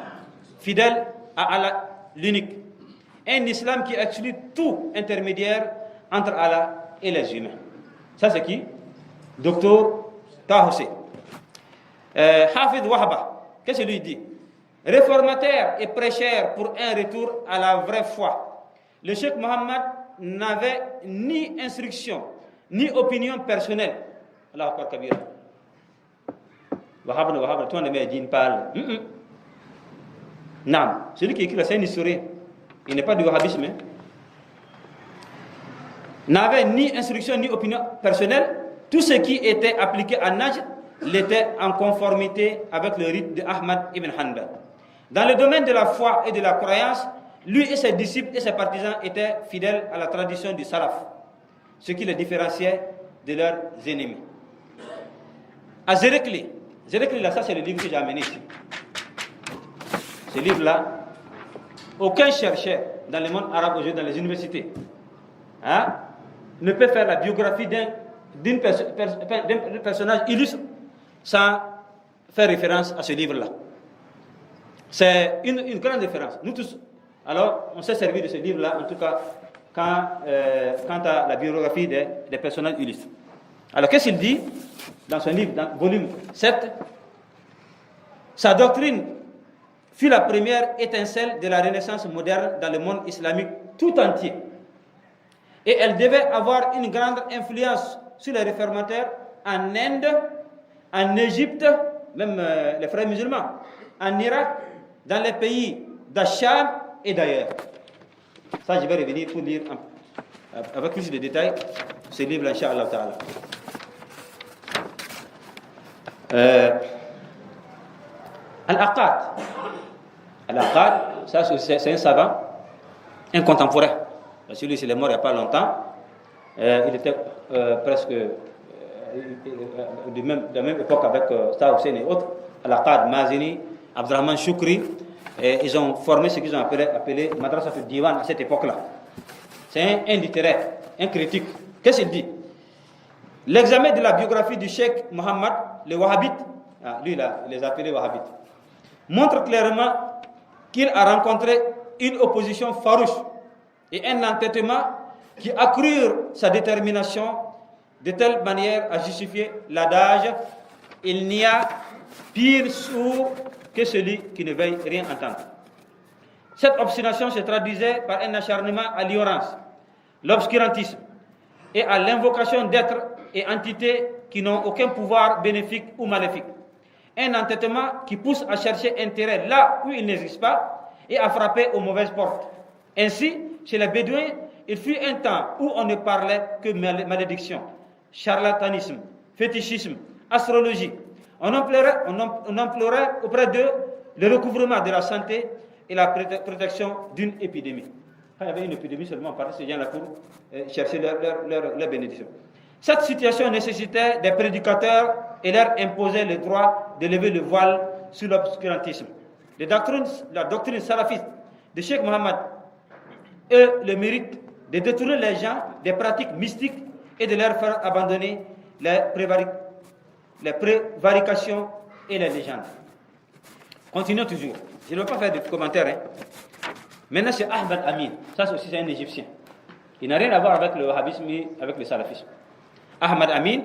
fidèle à Allah l'unique. Un islam qui exclut tout intermédiaire entre Allah et les humains. Ça c'est qui? Docteur Taha Hussein. Hafid Wahba, qu'est-ce que lui dit? Réformateur et prêcheur pour un retour à la vraie foi. Le Cheikh Mohammed n'avait ni instruction, ni opinion personnelle. Allah Akbar Kabira. Wahab, toi, le Médine parle. Non, celui qui écrit là, c'est un historien. Il n'est pas du wahhabisme. N'avait ni instruction, ni opinion personnelle. Tout ce qui était appliqué à Najd l'était en conformité avec le rite de Ahmad ibn Hanbal. Dans le domaine de la foi et de la croyance, lui et ses disciples et ses partisans étaient fidèles à la tradition du salaf, ce qui les différenciait de leurs ennemis. À Zérekli, là, ça c'est le livre que j'ai amené ici. Ce livre-là, aucun chercheur dans le monde arabe aujourd'hui, dans les universités, ne peut faire la biographie d'un personnage illustre sans faire référence à ce livre-là. C'est une grande référence. Nous tous, alors, on s'est servi de ce livre-là, en tout cas, quant à la biographie des personnages illustres. Alors, qu'est-ce qu'il dit dans son livre, dans volume 7? Sa doctrine fut la première étincelle de la renaissance moderne dans le monde islamique tout entier. Et elle devait avoir une grande influence sur les réformateurs en Inde, en Égypte, même les frères musulmans, en Irak, dans les pays d'Acham et d'ailleurs. Ça, je vais revenir pour lire avec plus de détails ce livre, Inch'Allah Ta'ala. Al-Aqad. Al-Aqad, ça c'est un savant, un contemporain. Celui-ci il est mort il n'y a pas longtemps. Il était presque de la même époque avec Taha Hussein et autres. Al-Aqad, Mazini, Abdurrahman Shukri. Ils ont formé ce qu'ils ont appelé Madrasa al-Diwan à cette époque-là. C'est un littéraire, un critique. Qu'est-ce qu'il dit? L'examen de la biographie du Cheikh Mohammed, le Wahhabite, lui là, il les a appelés Wahhabites, montre clairement qu'il a rencontré une opposition farouche et un entêtement qui accrurent sa détermination de telle manière à justifier l'adage « Il n'y a pire sourd que celui qui ne veuille rien entendre ». Cette obstination se traduisait par un acharnement à l'ignorance, l'obscurantisme et à l'invocation d'êtres et entités qui n'ont aucun pouvoir bénéfique ou maléfique. Un entêtement qui pousse à chercher intérêt là où il n'existe pas et à frapper aux mauvaises portes. Ainsi, chez les Bédouins, il fut un temps où on ne parlait que malédiction, charlatanisme, fétichisme, astrologie. On implorait auprès d'eux le recouvrement de la santé et la protection d'une épidémie. Quand il y avait une épidémie seulement, on parlait de ces gens-là pour chercher leur bénédiction. Cette situation nécessitait des prédicateurs et leur imposait le droit de lever le voile sur l'obscurantisme. La doctrine salafiste de Cheikh Mohammed et le mérite de détourner les gens des pratiques mystiques et de leur faire abandonner les prévarications et les légendes. Continuons toujours. Je ne vais pas faire de commentaires. Maintenant, c'est Ahmad Amin. Ça aussi, c'est un Égyptien. Il n'a rien à voir avec le wahhabisme et avec le salafisme. Ahmad Amin,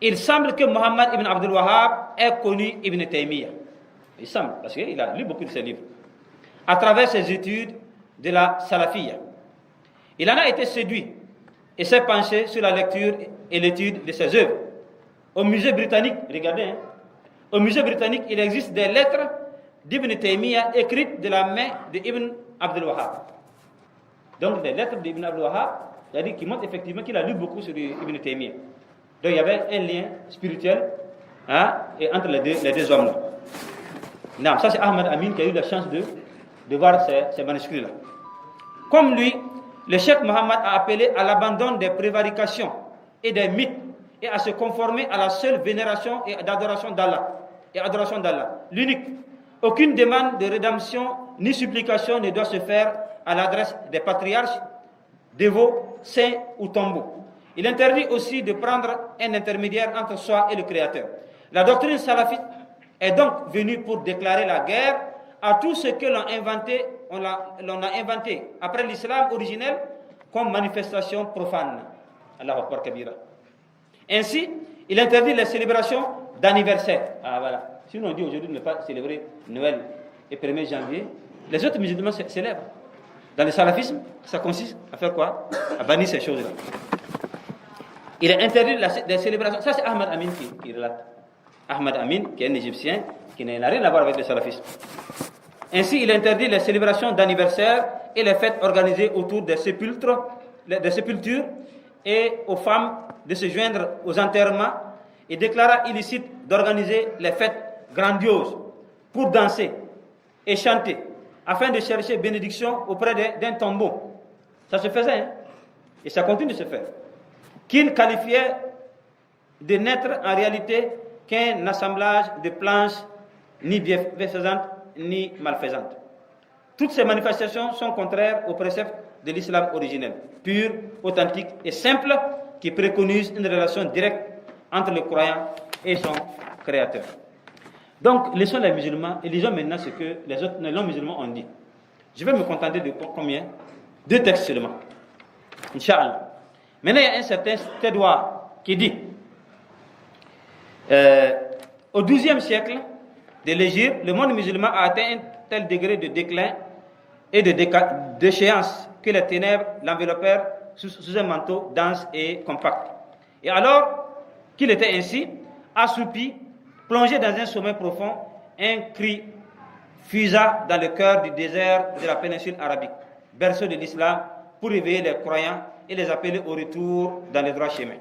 il semble que Mohammed ibn Abdul Wahhab ait connu Ibn Taymiyyah. Il semble, parce qu'il a lu beaucoup de ses livres. À travers ses études de la salafiyya. Il en a été séduit et s'est penché sur la lecture et l'étude de ses œuvres. Au musée britannique, regardez, au musée britannique, il existe des lettres d'Ibn Taymiyyah écrites de la main d'Ibn Abdul Wahhab. Donc des lettres d'Ibn Abdul Wahhab, c'est-à-dire qui montrent effectivement qu'il a lu beaucoup sur Ibn Taymiyyah. Donc il y avait un lien spirituel et entre les deux hommes-là. Non, ça c'est Ahmad Amin qui a eu la chance de voir ces manuscrits-là. Comme lui, le Cheikh Mohammed a appelé à l'abandon des prévarications et des mythes et à se conformer à la seule vénération et adoration d'Allah, l'unique. Aucune demande de rédemption ni supplication ne doit se faire à l'adresse des patriarches, dévots, saints ou tombeaux. Il interdit aussi de prendre un intermédiaire entre soi et le Créateur. La doctrine salafite est donc venue pour déclarer la guerre à tout ce que l'on a inventé après l'islam originel comme manifestation profane. Allahu Akbar Kabira. Ainsi, il interdit les célébrations d'anniversaire. Voilà. Si on dit aujourd'hui de ne pas célébrer Noël et 1er janvier, les autres musulmans célèbrent. Dans le salafisme, ça consiste à faire quoi? À bannir ces choses-là. Il a interdit les célébrations. Ça, c'est Ahmad Amin qui relate. Ahmad Amin, qui est un Égyptien, qui n'a rien à voir avec le salafisme. Ainsi, il interdit les célébrations d'anniversaire et les fêtes organisées autour des sépultures et aux femmes de se joindre aux enterrements et déclara illicite d'organiser les fêtes grandioses pour danser et chanter afin de chercher bénédiction auprès d'un tombeau. Ça se faisait, et ça continue de se faire. Qu'il qualifiait de n'être en réalité qu'un assemblage de planches ni bienfaisantes ni malfaisantes. Toutes ces manifestations sont contraires aux préceptes de l'islam originel, pur, authentique et simple, qui préconise une relation directe entre le croyant et son créateur. Donc, laissons les musulmans et lisons maintenant ce que les autres non-musulmans ont dit. Je vais me contenter de combien? 2 textes seulement. Inch'Allah. Maintenant, il y a un certain Tedouard qui dit au XIIe siècle de l'Égypte, le monde musulman a atteint un tel degré de déclin et de déchéance que les ténèbres l'enveloppèrent sous un manteau dense et compact. Et alors qu'il était ainsi, assoupi, plongé dans un sommeil profond, un cri fusa dans le cœur du désert de la péninsule arabique, berceau de l'islam, pour réveiller les croyants et les appeler au retour dans le droit chemin.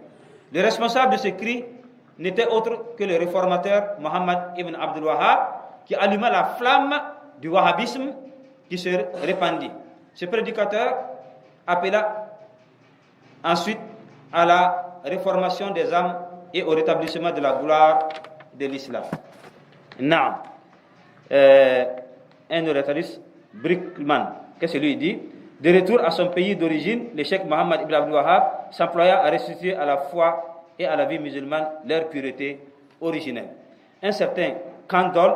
Le responsable de ce cri n'était autre que le réformateur Mohammed ibn Abdul Wahhab, qui alluma la flamme du wahhabisme qui se répandit. Ce prédicateur appela ensuite à la réformation des âmes et au rétablissement de la gloire de l'islam. Naam. Un oratorius Brickman, qu'est-ce que lui dit? De retour à son pays d'origine, le cheikh Mohammed ibn Abdul Wahhab s'employa à restituer à la foi et à la vie musulmane leur pureté originelle. Un certain Kandol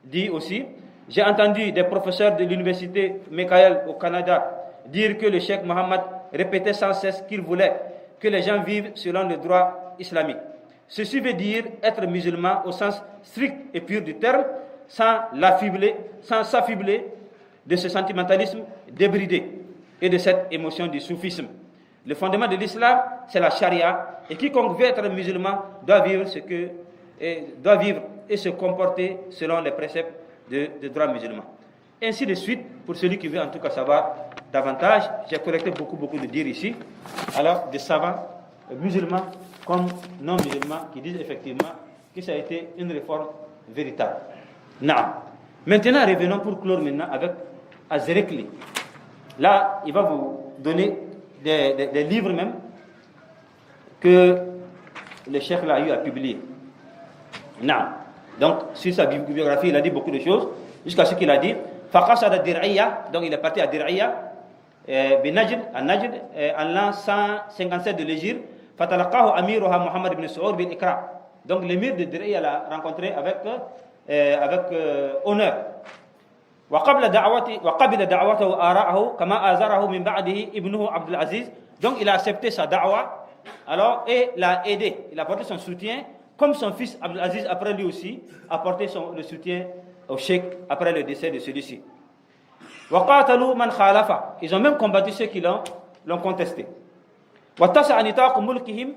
dit aussi: j'ai entendu des professeurs de l'université Michael au Canada dire que le cheikh Mohammed répétait sans cesse qu'il voulait que les gens vivent selon le droit islamique. Ceci veut dire être musulman au sens strict et pur du terme, sans s'affubler de ce sentimentalisme débridé et de cette émotion du soufisme. Le fondement de l'islam, c'est la charia, et quiconque veut être musulman doit vivre et se comporter selon les préceptes de droit musulman. Ainsi de suite, pour celui qui veut en tout cas savoir davantage, j'ai collecté beaucoup de dire ici, alors des savants musulmans comme non musulmans qui disent effectivement que ça a été une réforme véritable. Non. Maintenant, revenons pour clore maintenant avec Azerekli. Là, il va vous donner des livres même que le cheikh là a eu à publier. Non. Donc, sur sa biographie, il a dit beaucoup de choses, jusqu'à ce qu'il a dit Faqasada Dir'iyya, donc il est parti à Dir'iyya, à Najd, en l'an 157 de l'Hégire. Fatalaqahu amiruha Muhammad ibn Saoud bil Ikra. Donc l'émir de Dir'iyya l'a rencontré avec honneur. وقبل دعوته وآراءه كما آزره من بعده ابنه عبد العزيز. Donc il a accepté sa da'wa, alors, et l'a aidé, il a apporté son soutien, comme son fils Abdul Aziz après lui aussi a apporté le soutien au cheikh après le décès de celui-ci. وقاتلوا من خالفه. Ils ont même combattu ceux qui l'ont contesté. واتسع نطاق ملكهم.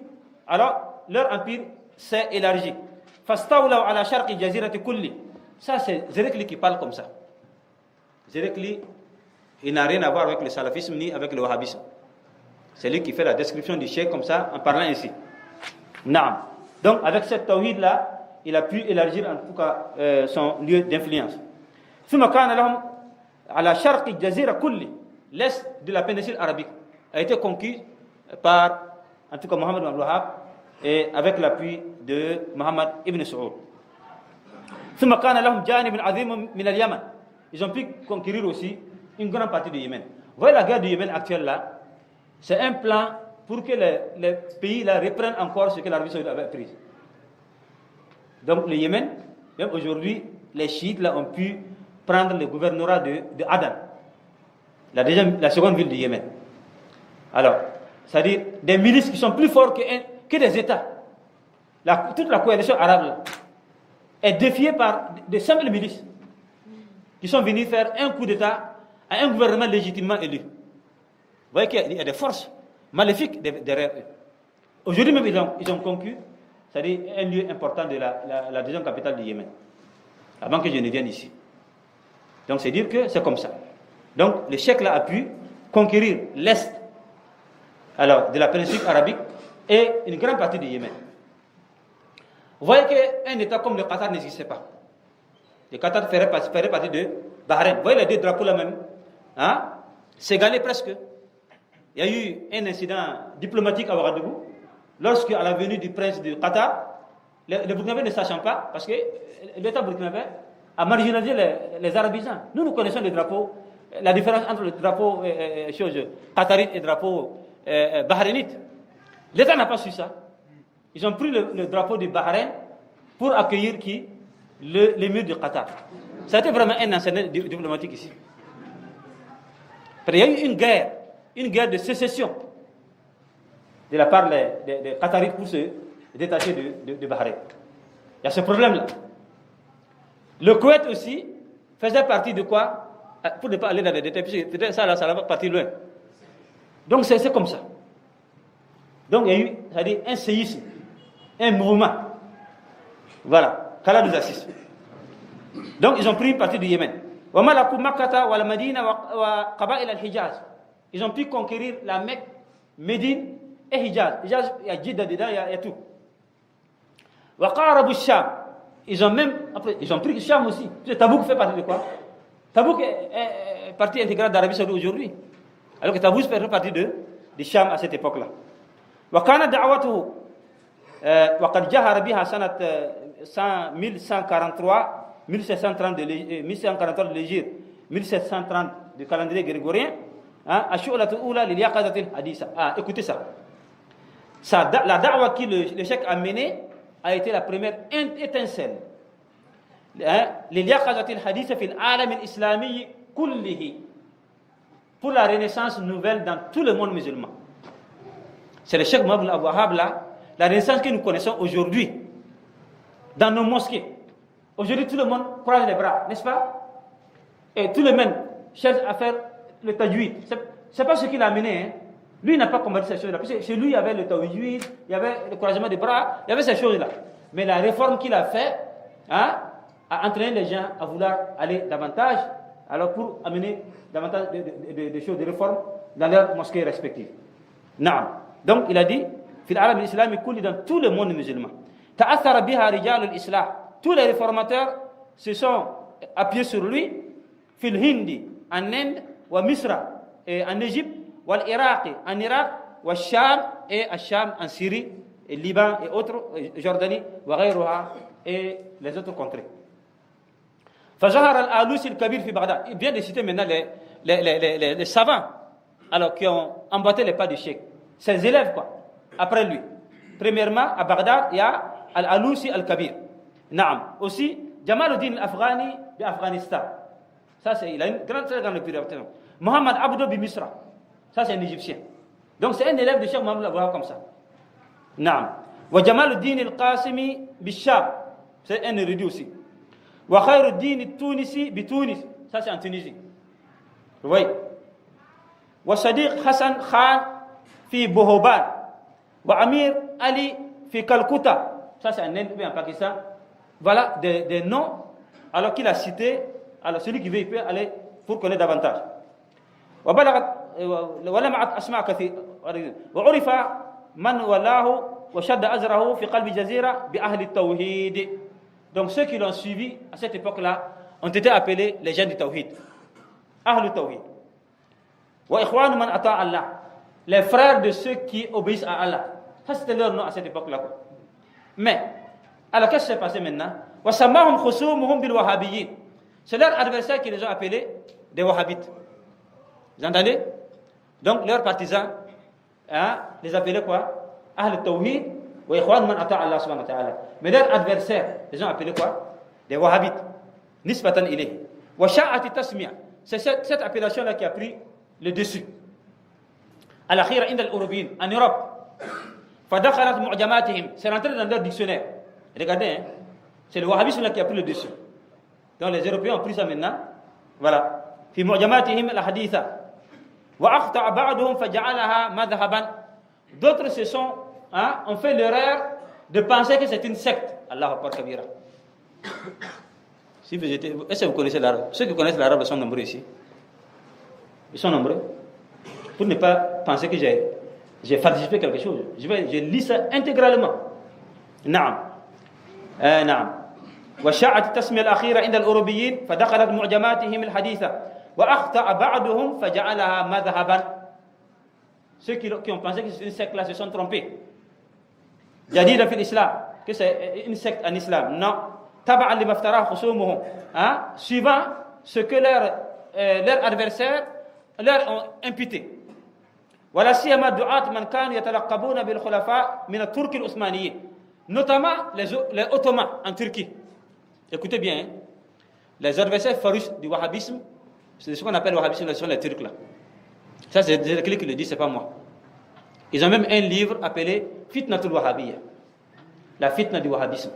Alors leur empire s'est élargi. فاستولوا على شرق جزيرة كل. Ça c'est Zerekli qui parle comme ça. Zerekli, il n'a rien à voir avec le salafisme ni avec le wahhabisme. C'est lui qui fait la description du cheikh comme ça, en parlant ainsi. Naam. Donc, avec cette tawhid là, il a pu élargir en tout cas son lieu d'influence. ثم كان لهم على شرق الجزيرة كل. L'est de la péninsule arabique a été conquis par, en tout cas, Mohammed ibn Wahhab, et avec l'appui de Mohammed ibn Saoud. ثم كان لهم جانب عظيم من اليمن. Ils ont pu conquérir aussi une grande partie du Yémen. Vous voyez la guerre du Yémen actuelle là, c'est un plan pour que les pays là reprennent encore ce que l'Arabie Saoudite avait pris. Donc le Yémen, même aujourd'hui, les chiites là ont pu prendre le gouvernorat de Aden, la seconde ville du Yémen. Alors, c'est-à-dire des milices qui sont plus forts que des États. Toute la coalition arabe là, est défiée par de simples milices qui sont venus faire un coup d'État à un gouvernement légitimement élu. Vous voyez qu'il y a des forces maléfiques derrière eux. Aujourd'hui même, ils ont conquis, c'est-à-dire un lieu important de la deuxième capitale du Yémen, avant que je ne vienne ici. Donc c'est dire que c'est comme ça. Donc le cheikh là a pu conquérir l'est, alors de la péninsule arabique et une grande partie du Yémen. Vous voyez qu'un État comme le Qatar n'existait pas. Le Qatar ferait partie de Bahreïn. Vous voyez les deux drapeaux là même, hein? S'égaler presque. Il y a eu un incident diplomatique à Ouagadougou, lorsque à la venue du prince du Qatar, le Burkinabé ne sachant pas, parce que l'État burkinabé a marginalisé les arabisants. Nous connaissons les drapeaux, la différence entre le drapeau qatarite et le drapeau bahreïnite. L'État n'a pas su ça. Ils ont pris le drapeau du Bahreïn pour accueillir qui? L'émir du Qatar. Ça a été vraiment un incident diplomatique ici. Il y a eu une guerre de sécession de la part des Qatarites pour se détacher de Bahreïn. Il y a ce problème-là. Le Koweït aussi faisait partie de quoi? Pour ne pas aller dans les détails, puisque peut-être ça va partir loin. Donc c'est comme ça. Donc il y a eu, c'est-à-dire un séisme, un mouvement. Voilà. Qu'Allah nous assiste. Donc ils ont pris une partie du Yémen. Ils ont pu conquérir la Mecque Médine et Hijaz. Hijaz, il y a Jeddah dedans, il y a tout. Wa qarabu Sham. Ils ont pris Sham aussi. Tabouk fait partie de quoi? Tabouk est partie intégrale d'Arabie Saoudite aujourd'hui. Alors que Tabouk fait partie de Sham à cette époque-là. Wa kana da'watuhu wa qad jahara biha sanat 1143 1743 de l'Égypte, 1730 du calendrier grégorien. Ash'ulatul ula lil yaqazatil haditha. Écoutez ça. La da'wa que le cheikh a menée a été la première étincelle. Lil yaqazatil haditha fil alam al-islami kullihi. Pour la renaissance nouvelle dans tout le monde musulman. C'est le cheikh Mohamed Abou Wahab là, la renaissance que nous connaissons aujourd'hui dans nos mosquées. Aujourd'hui, tout le monde croise les bras, n'est-ce pas? Et tout le monde cherche à faire le tajwid. C'est pas ce qu'il a amené. Hein. Lui, il n'a pas combattu ces choses-là. Parce que chez lui, il y avait le tajwid, il y avait le croisement des bras, il y avait ces choses-là. Mais la réforme qu'il a faite a entraîné les gens à vouloir aller davantage, alors pour amener davantage de choses, de réformes dans leurs mosquées respectives. Naam. Donc, il a dit, fil alam islami kulli, dans tout le monde musulman. Ta'athara biha rijal al-islah. Tous les réformateurs se sont appuyés sur lui, fil hindi, en Inde, wa Misra, et en Égypte, wa l'Irak, en Irak, wa Sham, et à Sham, en Syrie, et Liban, et autres, Jordanie, wa ghayruha, et les autres contrées. Fazahar al-Alusi al-Kabir fi Bagdad. Il vient de citer maintenant les savants, alors qui ont emboîté les pas du cheikh. Ses élèves, quoi, après lui. Premièrement, à Bagdad, il y a al-Alusi al-Kabir. Naam. Aussi, Jamaluddin al-Afghani d'Afghanistan. Ça, il a une très grande réputation. Mohamed Abdo bi Misra. Ça, c'est un Égyptien. Donc, c'est un élève de Cheikh Mohamed Abou comme ça. Naam. Wa Jamaluddin al-Qasimi bi Sham. C'est un érudit aussi. Wa Khairuddin al-Tunisi bi Tunis. Ça, c'est en Tunisie. Vous voyez. Wa Sadiq Hassan Khan fi Bohoban. Wa Amir Ali fi Calcutta. Ça, c'est en Inde ou en Pakistan. Voilà des noms, alors qu'il a cité, alors celui qui veut, il peut aller pour connaître davantage. ولمعت أسماء كثير وعرف من ولاه وشد أزره في قلب الجزيرة بأهل التوحيد. Donc ceux qui l'ont suivi à cette époque-là ont été appelés les gens du Tawhid. أهل التوحيد. وإخوان من أطاع الله. Les frères de ceux qui obéissent à Allah. Ça c'était leur nom à cette époque-là. Mais alors, qu'est-ce qui s'est passé maintenant? C'est leurs adversaires qui les ont appelés des wahhabites. Vous entendez? Donc, leurs partisans, les appelaient quoi? Ahl Tawhid wa Ikhwan man ata Allah subhanahu wa ta'ala. Mais leurs adversaires, les ont appelés quoi? Des wahhabites. Nisbatan ilayhi. Wa sha'ati tasmiya. C'est cette appellation-là qui a pris le dessus. Al-akhira inda al-Européens, en Europe. Fadakhalat mu'jamatihim. C'est rentré dans leur dictionnaire. Regardez, hein, c'est le wahhabisme là qui a pris le dessus. Donc les Européens ont pris ça maintenant. Voilà. في معجماتهم الحديثة وأخطأ بعضهم فجعلها مذهبا. D'autres ont fait l'erreur de penser que c'est une secte. Allahu Akbar kabira. Si vous étiez, est-ce que vous connaissez l'arabe? Ceux qui connaissent l'arabe sont nombreux ici. Ils sont nombreux. Pour ne pas penser que j'ai participé à quelque chose. Je lis ça intégralement. نعم. نعم. وشاعت التسمية الأخيرة عند الأوروبيين فدخلت معجماتهم الحديثة وأخطأ بعضهم فجعلها مذهبا. Ceux qui ont pensé que c'est une secte là se sont trompés. جديدة في الإسلام, que c'est une secte en islam. Non. تبعا لما افتراه خصومهم, suivant ce que leurs adversaires leur ont imputé. ولا سيما دعاة من كانوا يتلقبون بالخلفاء من الترك العثمانيين, notamment les Ottomans en Turquie. Écoutez bien, hein. Les adversaires farouches du wahhabisme, c'est ce qu'on appelle le wahhabisme, ce sont les Turcs là. Ça, c'est des qui le disent, c'est pas moi. Ils ont même un livre appelé Fitnatul Wahhabiyya, la fitna du wahhabisme,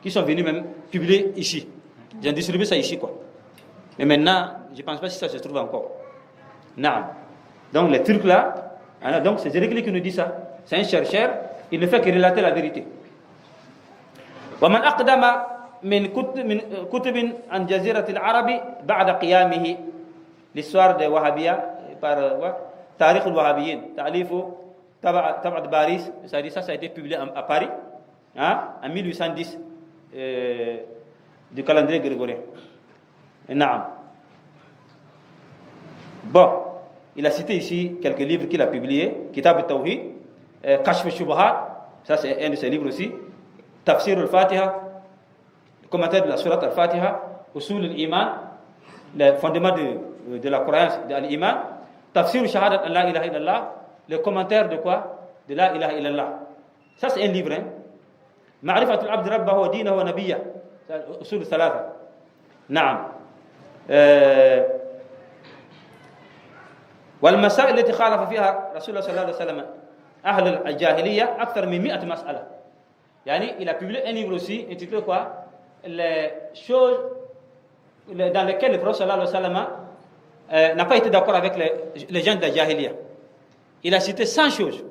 qui sont venus même publier ici. Ils ont distribué ça ici, quoi. Mais maintenant, je ne pense pas si ça se trouve encore. Non. Donc les Turcs là, donc c'est Zérékli qui nous dit ça. C'est un chercheur, il ne fait que relater la vérité. ومن أقدم من كتب عن جزيرة العرب بعد قيامه, l'histoire des Wahhabiyya par تاريخ الوهابيين تأليف Tabat Baris, c'est-à-dire ça a été publié à Paris, hein, en 1810, du calendrier grégorien. Naam. Bon, il a cité ici quelques livres qu'il a publiés. Kitab al-Tawhid, Kashf al-Shubahat, ça c'est un de ses livres aussi. Tafsir al-Fatiha, le commentaire de la Surat al-Fatiha, Usul al-Iman, le fondement de la croyance de l'Iman. Tafsir al-Shahadat an la ilaha illallah, le commentaire de quoi? De la ilaha illallah. Ça c'est un livre. Hein? Ma'rifatul abd rabbahu wa dinahu wa nabiyya. Usul al-Thalatha. Naam. والمسائل التي خالف فيها رسول الله صلى الله عليه وسلم أهل الجاهلية أكثر من 100 مسألة. يعني il a publié un livre aussi intitulé quoi? Les choses dans lesquelles le prophète sallallahu alayhi wa sallam n'a pas été d'accord avec les gens de la Jahiliya. Il a cité 100 choses,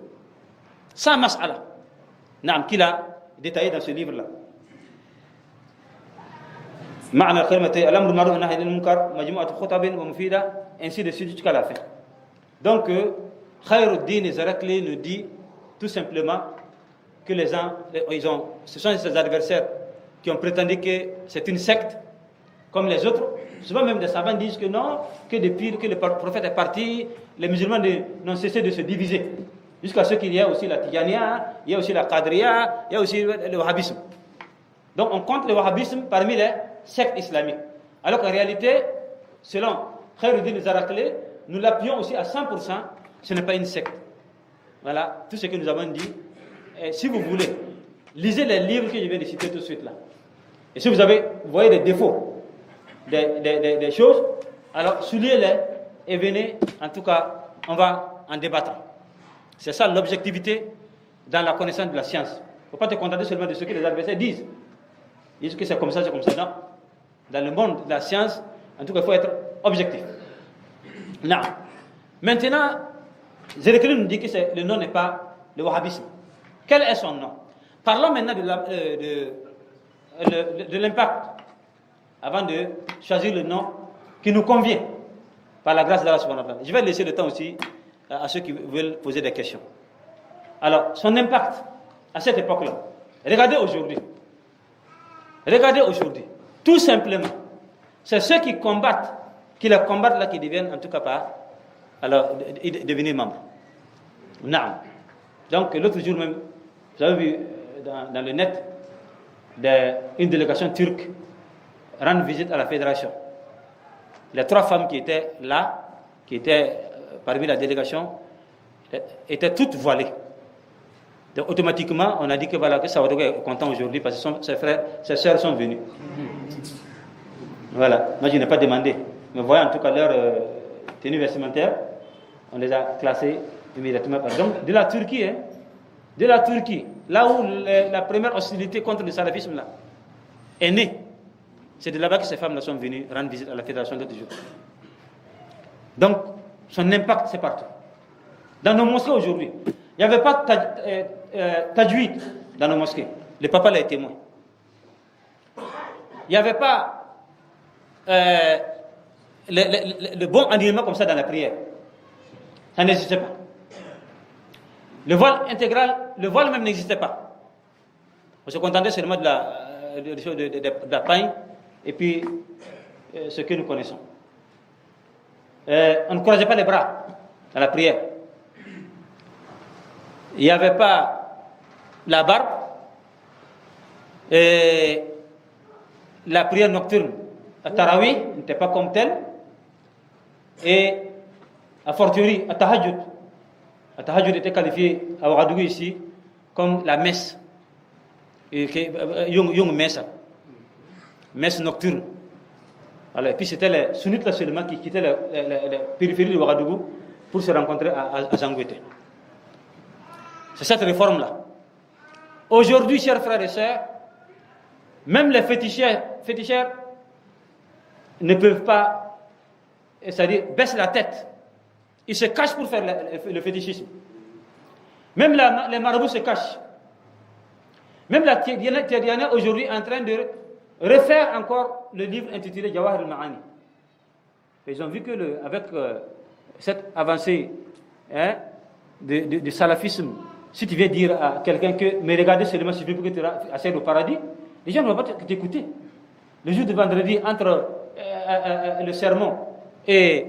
100 mas'ala, qu'il a détaillé dans ce livre-là. معنى الكلمة الأمر بالمعروف والنهي عن المنكر مجموعة خطب ومفيدة ainsi de suite jusqu'à la fin. Donc Khairuddin Zarakli nous dit tout simplement que les gens ce sont ses adversaires qui ont prétendu que c'est une secte comme les autres. Souvent même des savants disent que non, que depuis que le prophète est parti, les musulmans n'ont cessé de se diviser. Jusqu'à ce qu'il y ait aussi la Tijaniya, il y a aussi la Qadriya, il y a aussi le Wahhabisme. Donc on compte le Wahhabisme parmi les sectes islamiques. Alors qu'en réalité, selon Khairuddin Zarakli, nous l'appuyons aussi à 100%, ce n'est pas une secte. Voilà, tout ce que nous avons dit. Et si vous voulez, lisez les livres que je viens de citer tout de suite là. Et si vous voyez des défauts, des choses, alors soulignez-les et venez, en tout cas, on va en débattre. C'est ça l'objectivité dans la connaissance de la science. Il ne faut pas te contenter seulement de ce que les adversaires disent. Ils disent que c'est comme ça, non. Dans le monde de la science, en tout cas, il faut être objectif. Non. Maintenant, Zarakli nous dit que le nom n'est pas le wahhabisme. Quel est son nom? Parlons maintenant de l'impact avant de choisir le nom qui nous convient par la grâce d'Allah subhanahu wa ta'ala. Je vais laisser le temps aussi à ceux qui veulent poser des questions. Alors, son impact à cette époque-là. Regardez aujourd'hui. Tout simplement, c'est ceux qui les combattent là qui deviennent en tout cas pas, alors devenir membres. Non. Donc l'autre jour même, vous avez vu dans le net une délégation turque rendre visite à la fédération. Les 3 femmes qui étaient là, qui étaient parmi la délégation, étaient toutes voilées. Donc automatiquement, on a dit que voilà, que Sawadogo est content aujourd'hui parce que ses sœurs sont venues. Voilà, moi je n'ai pas demandé. Mais voyant en tout cas leur tenue vestimentaire, on les a classés immédiatement. Donc de la Turquie, là où la première hostilité contre le salafisme là, est née, c'est de là-bas que ces femmes-là sont venues rendre visite à la fédération l'autre jour. Donc, son impact, c'est partout. Dans nos mosquées aujourd'hui, il n'y avait pas de tajwid dans nos mosquées. Le papa là est témoin. Il n'y avait pas le bon enseignement comme ça dans la prière. Ça n'existait pas. Le voile intégral, le voile même n'existait pas. On se contentait seulement de la paille et puis ce que nous connaissons. On ne croisait pas les bras dans la prière. Il n'y avait pas la barbe et la prière nocturne. À Tarawih n'était pas comme telle. Et à fortiori, à Tahajjud. À Tahajjud était qualifié à Ouagadougou ici comme la messe. Yung messe. Messe nocturne. Alors, et puis c'était les sunnites là seulement qui quittaient la périphérie de Ouagadougou pour se rencontrer à Zangouété. C'est cette réforme-là. Aujourd'hui, chers frères et sœurs, même les féticheurs ne peuvent pas, c'est-à-dire baissent la tête. Ils se cachent pour faire le fétichisme. Même les marabouts se cachent. Même la Tidiane aujourd'hui est en train de refaire encore le livre intitulé Jawahir al-Ma'ani. Ils ont vu que avec cette avancée de salafisme, si tu viens dire à quelqu'un que me regarder seulement suffit pour que tu accèdes au paradis, les gens ne vont pas t'écouter. Le jour de vendredi, entre le sermon et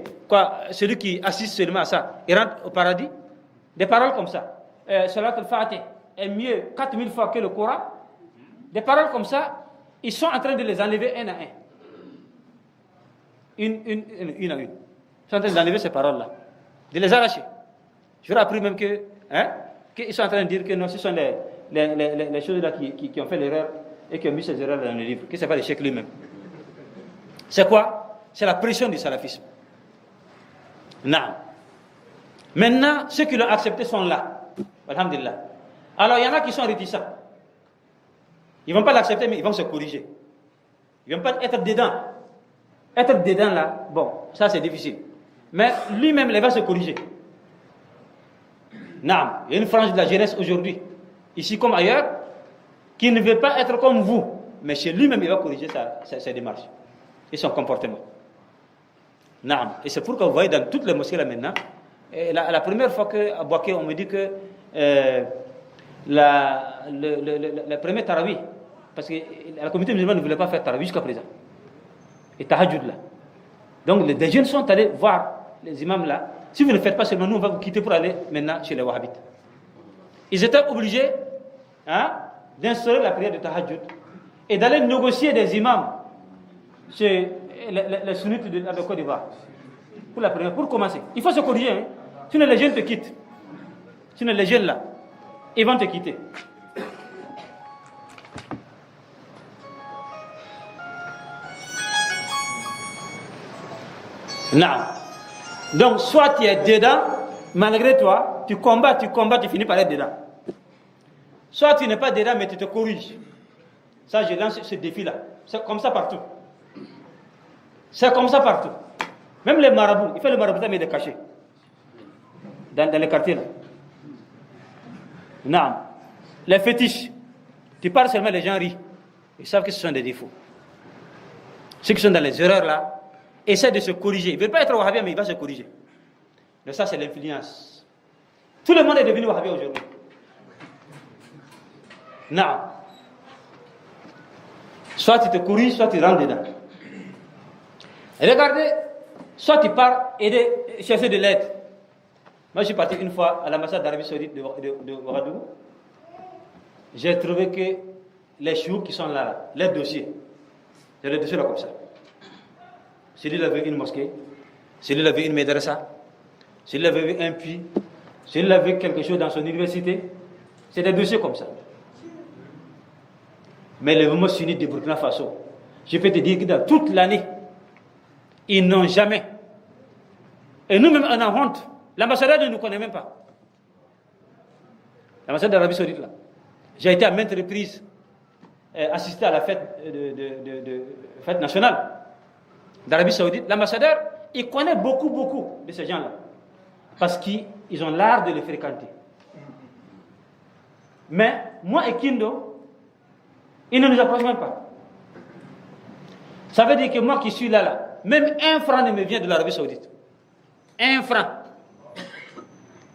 celui qui assiste seulement à ça, il rentre au paradis. Des paroles comme ça. Salat al-Fatih est mieux 4000 fois que le Coran. Des paroles comme ça, ils sont en train de les enlever un à un. Une à une. Ils sont en train d'enlever ces paroles-là, de les arracher. J'aurais appris même qu'ils sont en train de dire que non, ce sont les choses-là qui ont fait l'erreur et qui ont mis ces erreurs dans le livre, que ce n'est pas le cheikh lui-même. C'est quoi? C'est la pression du salafisme. Non. Maintenant, ceux qui l'ont accepté sont là. Alhamdulillah. Alors, il y en a qui sont réticents. Ils ne vont pas l'accepter, mais ils vont se corriger. Ils ne vont pas être dedans. Être dedans, là, bon, ça c'est difficile. Mais lui-même, il va se corriger. Non. Il y a une frange de la jeunesse aujourd'hui, ici comme ailleurs, qui ne veut pas être comme vous. Mais chez lui-même, il va corriger sa démarche et son comportement. Non. Et c'est pourquoi vous voyez dans toutes les mosquées là maintenant, la première fois qu'à Boaké, on me dit que le premier tarawih, parce que la communauté musulmane ne voulait pas faire tarawih jusqu'à présent. Et tahajjud là. Donc des jeunes sont allés voir les imams là. Si vous ne le faites pas seulement, nous on va vous quitter pour aller maintenant chez les wahhabites. Ils étaient obligés d'instaurer la prière de tahajjud et d'aller négocier des imams chez les sunnites de Côte d'Ivoire. Pour la première, pour commencer. Il faut se corriger. Hein. Sinon les jeunes te quittent. Sinon les jeunes là, ils vont te quitter. Non. Donc, soit tu es dedans, malgré toi, tu combats, tu finis par être dedans. Soit tu n'es pas dedans, mais tu te corriges. Ça, je lance ce défi-là. C'est comme ça partout. C'est comme ça partout. Même les marabouts, il fait le maraboutage, mais il est caché. Dans les quartiers, là. Non. Les fétiches, tu parles seulement, les gens rient. Ils savent que ce sont des défauts. Ceux qui sont dans les erreurs, là, essaie de se corriger. Il ne veut pas être wahhabien, mais il va se corriger. Mais ça, c'est l'influence. Tout le monde est devenu wahhabien aujourd'hui. Non. Soit tu te corriges, soit tu rentres dedans. Et regardez, soit tu pars aider, chercher de l'aide. Moi, je suis parti une fois à l'ambassade d'Arabie Saoudite de Ouagadougou. J'ai trouvé que les chouks qui sont là, les dossiers, c'est les dossiers là comme ça. Celui-là veut une mosquée, celui-là veut une médrasa, celui-là veut un puits, celui-là veut quelque chose dans son université. C'est des dossiers comme ça. Mais les mouvements sunnites de Burkina Faso, je peux te dire que dans toute l'année, ils n'ont jamais. Et nous-mêmes, on a honte. L'ambassadeur ne nous connaît même pas. L'ambassadeur d'Arabie Saoudite, là. J'ai été à maintes reprises assister à la fête, fête nationale d'Arabie Saoudite. L'ambassadeur, il connaît beaucoup de ces gens-là. Parce qu'ils ont l'art de les fréquenter. Mais moi et Kindo, ils ne nous approchent même pas. Ça veut dire que moi qui suis là, même un franc ne me vient de l'Arabie Saoudite. Un franc.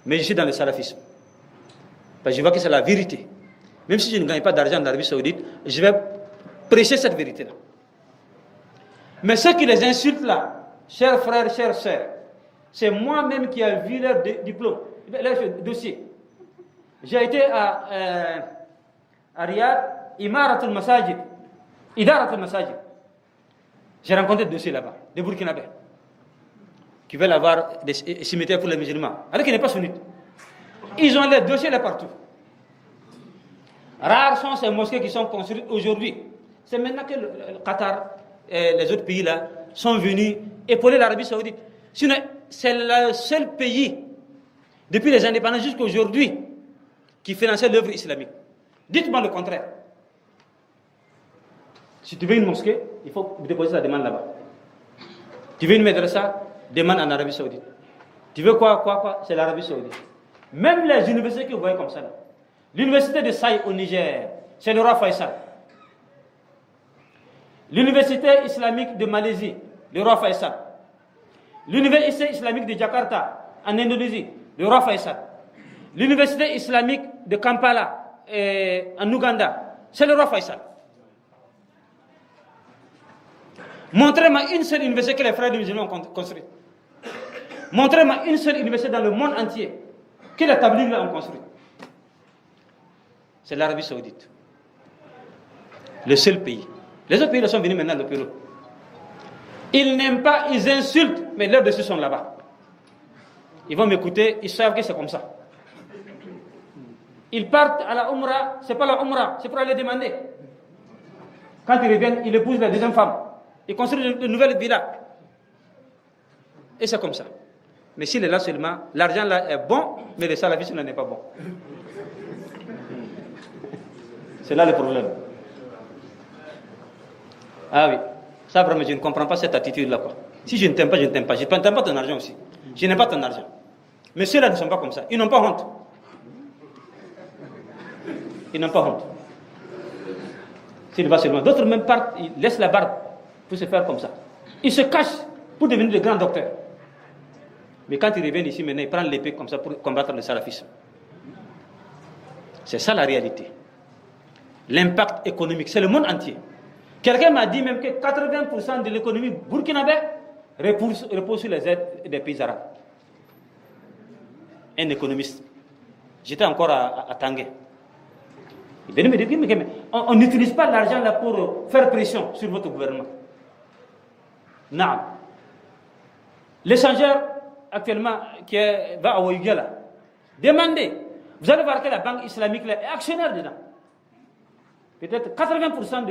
Mais je suis dans le salafisme. Parce que je vois que c'est la vérité. Même si je ne gagne pas d'argent en Arabie Saoudite, je vais prêcher cette vérité-là. Mais ceux qui les insultent là, chers frères, chères sœurs, c'est moi-même qui ai vu leur diplôme, leur dossier. J'ai été à Riyad, Imaratul Masajid, Idaratul Masajid. J'ai rencontré des dossiers là-bas, des Burkinabés, qui veulent avoir des cimetières pour les musulmans, alors qu'ils n'est pas sunnite. Ils ont les dossiers là partout. Rares sont ces mosquées qui sont construites aujourd'hui. C'est maintenant que le Qatar et les autres pays là sont venus épauler l'Arabie Saoudite. Sinon, c'est le seul pays, depuis les indépendances jusqu'à aujourd'hui, qui finançait l'œuvre islamique. Dites-moi le contraire. Si tu veux une mosquée, il faut déposer la demande là-bas. Tu veux une madrasa, demande en Arabie Saoudite. Tu veux quoi, c'est l'Arabie Saoudite. Même les universités que vous voyez comme ça là. L'université de Saï au Niger, c'est le roi Faisal. L'université islamique de Malaisie, le roi Faisal. L'université islamique de Jakarta, en Indonésie, le roi Faisal. l'université islamique de Kampala, en Ouganda, c'est le roi Faisal. Montrez-moi une seule université que les frères musulmans ont construite. Montrez-moi une seule université dans le monde entier que les Tablighs ont construite. C'est l'Arabie Saoudite. Le seul pays. Les autres pays sont venus maintenant au Pérou. Ils n'aiment pas, ils insultent, mais leurs dessus sont là-bas. Ils vont m'écouter, ils savent que c'est comme ça. Ils partent à la Umrah, c'est pas la Umrah, c'est pour aller demander. Quand ils reviennent, ils épousent la deuxième femme. Ils construisent de nouvelles villas. Et c'est comme ça. Mais s'il est là seulement, l'argent là est bon, mais le salafisme n'est pas bon. C'est là le problème. Ah oui, ça vraiment, je ne comprends pas cette attitude-là, quoi. Si je ne t'aime pas, je ne t'aime pas. Je ne t'aime pas ton argent aussi. Je n'aime pas ton argent. Mais ceux-là ne sont pas comme ça. Ils n'ont pas honte. Ils n'ont pas honte. S'il va seulement. D'autres même partent, ils laissent la barbe pour se faire comme ça. Ils se cachent pour devenir de grands docteurs. Mais quand ils reviennent ici, maintenant, ils prennent l'épée comme ça pour combattre le salafisme. C'est ça la réalité. L'impact économique, c'est le monde entier. Quelqu'un m'a dit même que 80% de l'économie burkinabé repose sur les aides des pays arabes. Un économiste. J'étais encore à Tanguay. Il venait me dire, mais on n'utilise pas l'argent là pour faire pression sur votre gouvernement. Non. L'échangeur actuellement qui va à Ouagadougou, demandez. Vous allez voir que la banque islamique là, est actionnaire dedans. Peut-être 80%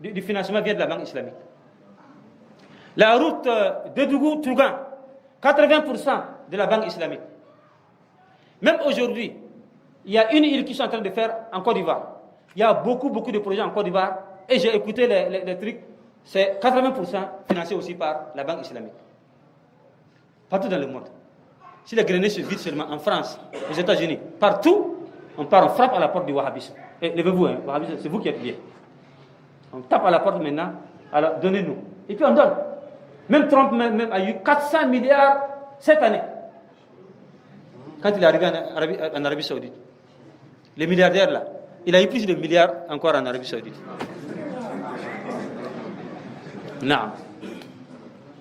du financement vient de la banque islamique. La route de Dougou-Tougan, 80% de la banque islamique. Même aujourd'hui, il y a une île qui sont en train de faire en Côte d'Ivoire. Il y a beaucoup de projets en Côte d'Ivoire. Et j'ai écouté les trucs. C'est 80% financé aussi par la banque islamique. Partout dans le monde. Si les grenades se vident seulement en France, aux États-Unis, partout, on frappe à la porte du wahhabisme. Et levez-vous, hein, wahhabisme, c'est vous qui êtes bien. On tape à la porte maintenant, alors donnez-nous. Et puis on donne. Même Trump même a eu 400 milliards cette année. Quand il est arrivé en Arabie Saoudite. Les milliardaires là, il a eu plus de milliards encore en Arabie Saoudite. Non.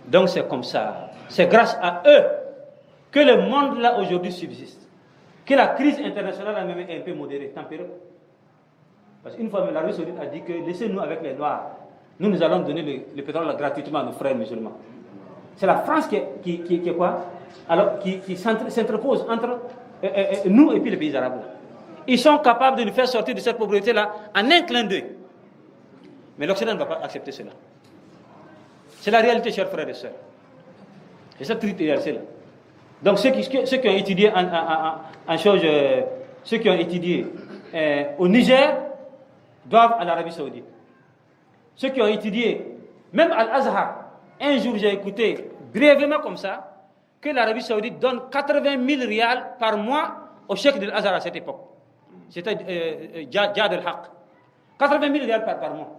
Donc c'est comme ça. C'est grâce à eux que le monde là aujourd'hui subsiste. Que la crise internationale a même un peu modérée, tempérée. Parce qu'une fois, l'Arabie Saoudite a dit que laissez-nous avec les Noirs. Nous allons donner le pétrole gratuitement à nos frères musulmans. C'est la France qui quoi? Alors, qui s'interpose entre nous et puis les pays arabes. Ils sont capables de nous faire sortir de cette pauvreté-là en un clin d'œil. Mais l'Occident ne va pas accepter cela. C'est la réalité, chers frères et sœurs. C'est cette réalité-là. Donc, ceux qui ont étudié en choses, ceux qui ont étudié au Niger doivent à l'Arabie Saoudite. Ceux qui ont étudié, même à l'Azhar, un jour j'ai écouté brièvement comme ça, que l'Arabie Saoudite donne 80 000 rials par mois au cheikh de l'Azhar à cette époque. C'était Jad al-Haq. 80 000 rials par mois.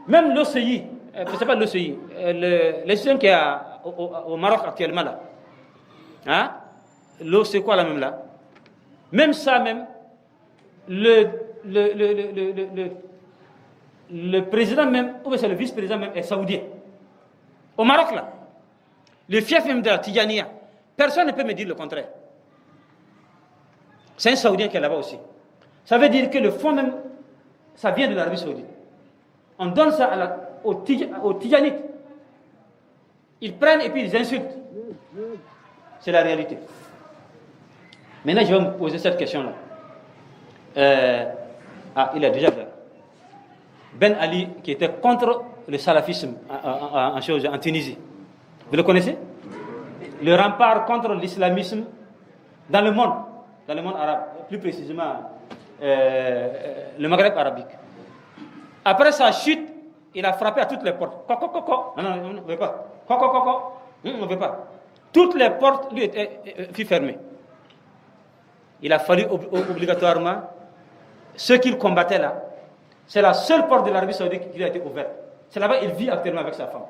Même l'OCI, c'est pas l'OCI, l'institution qui est au Maroc actuellement là. Hein? C'est quoi là même là? Même ça même, le président même, ou bien c'est le vice-président même, est saoudien. Au Maroc là. Le fief même de la Tidjaniya. Personne ne peut me dire le contraire. C'est un Saoudien qui est là-bas aussi. Ça veut dire que le fonds même, ça vient de l'Arabie Saoudite. On donne ça aux Tidjanites. Ils prennent et puis ils insultent. C'est la réalité. Maintenant, je vais me poser cette question-là. Il est déjà là. Ben Ali, qui était contre le salafisme en Tunisie. Vous le connaissez? Le rempart contre l'islamisme dans le monde arabe, plus précisément le Maghreb arabique. Après sa chute, il a frappé à toutes les portes. Non, on ne veut pas. On ne veut pas. Toutes les portes lui furent fermées. Il a fallu obligatoirement, ceux qu'il combattait là, c'est la seule porte de l'Arabie Saoudite qui lui a été ouverte. C'est là-bas qu'il vit actuellement avec sa femme.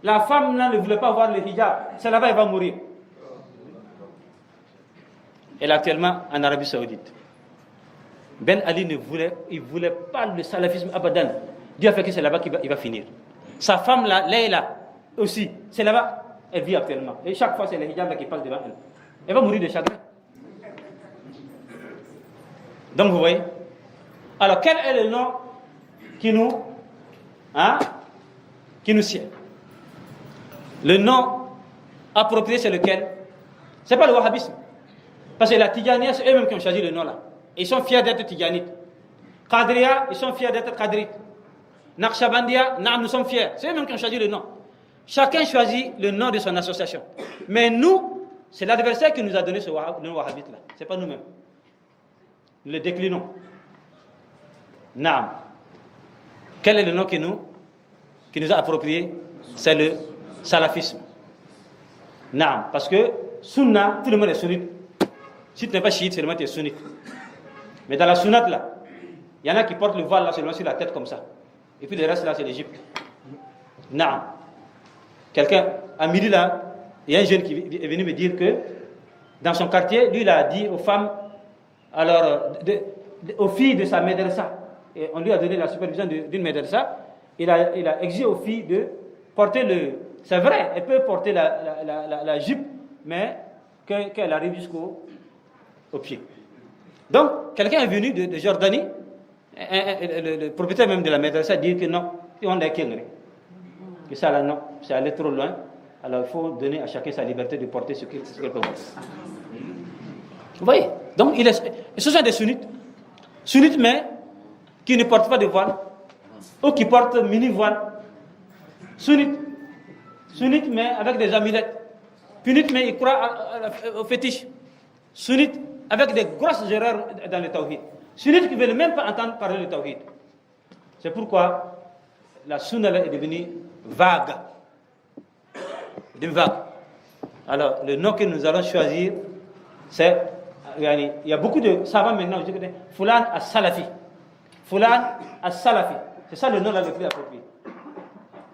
La femme là ne voulait pas voir le hijab. C'est là-bas qu'elle va mourir. Elle est actuellement en Arabie Saoudite. Ben Ali ne voulait pas le salafisme abadan. Dieu a fait que c'est là-bas qu'il va finir. Sa femme là, Leïla, aussi, c'est là-bas, elle vit actuellement. Et chaque fois, c'est le hijab là qui passe devant elle. Elle va mourir de chagrin. Donc vous voyez. Alors quel est le nom qui nous sied? Le nom approprié, c'est lequel? C'est pas le wahhabisme. Parce que la Tidjaniya, c'est eux-mêmes qui ont choisi le nom là. Ils sont fiers d'être Tidjanites. Qadriya, ils sont fiers d'être Qadrites. Naqshbandiya, nous sommes fiers. C'est eux-mêmes qui ont choisi le nom. Chacun choisit le nom de son association. Mais nous, c'est l'adversaire qui nous a donné ce nom wahhabite là. C'est pas nous-mêmes. Nous le déclinons. Naam. Quel est le nom qui nous a approprié? C'est le salafisme. Naam. Parce que sunna, tout le monde est sunnite. Si tu n'es pas chiite, seulement tu es sunnite. Mais dans la sunnate là, il y en a qui portent le voile là seulement sur la tête comme ça. Et puis le reste là, c'est l'Égypte. Naam. Quelqu'un, à midi là, il y a un jeune qui est venu me dire que dans son quartier, lui il a dit aux femmes, alors, aux filles de sa médersa, et on lui a donné la supervision d'une médersa, il a exigé aux filles de porter c'est vrai, elle peut porter la jupe, mais qu'elle arrive jusqu'au pied. Donc, quelqu'un est venu de Jordanie, le propriétaire même de la médersa dit que non, on est qu'un. Que ça là, non, c'est allé trop loin, alors il faut donner à chacun sa liberté de porter ce qu'il peut porter. Vous voyez? Donc, ce sont des sunnites. Sunnites, mais qui ne portent pas de voile, ou qui portent mini-voile. Sunnites. Sunnites, mais avec des amulettes. Sunnites, mais ils croient au fétiche. Sunnites, avec des grosses erreurs dans le tawhid. Sunnites qui ne veulent même pas entendre parler du tawhid. C'est pourquoi la sunna est devenue vague. Alors, le nom que nous allons choisir, c'est... Il y a beaucoup de savants maintenant, je dis Fulan as-Salafi. Fulan as-Salafi. C'est ça le nom là le plus approprié.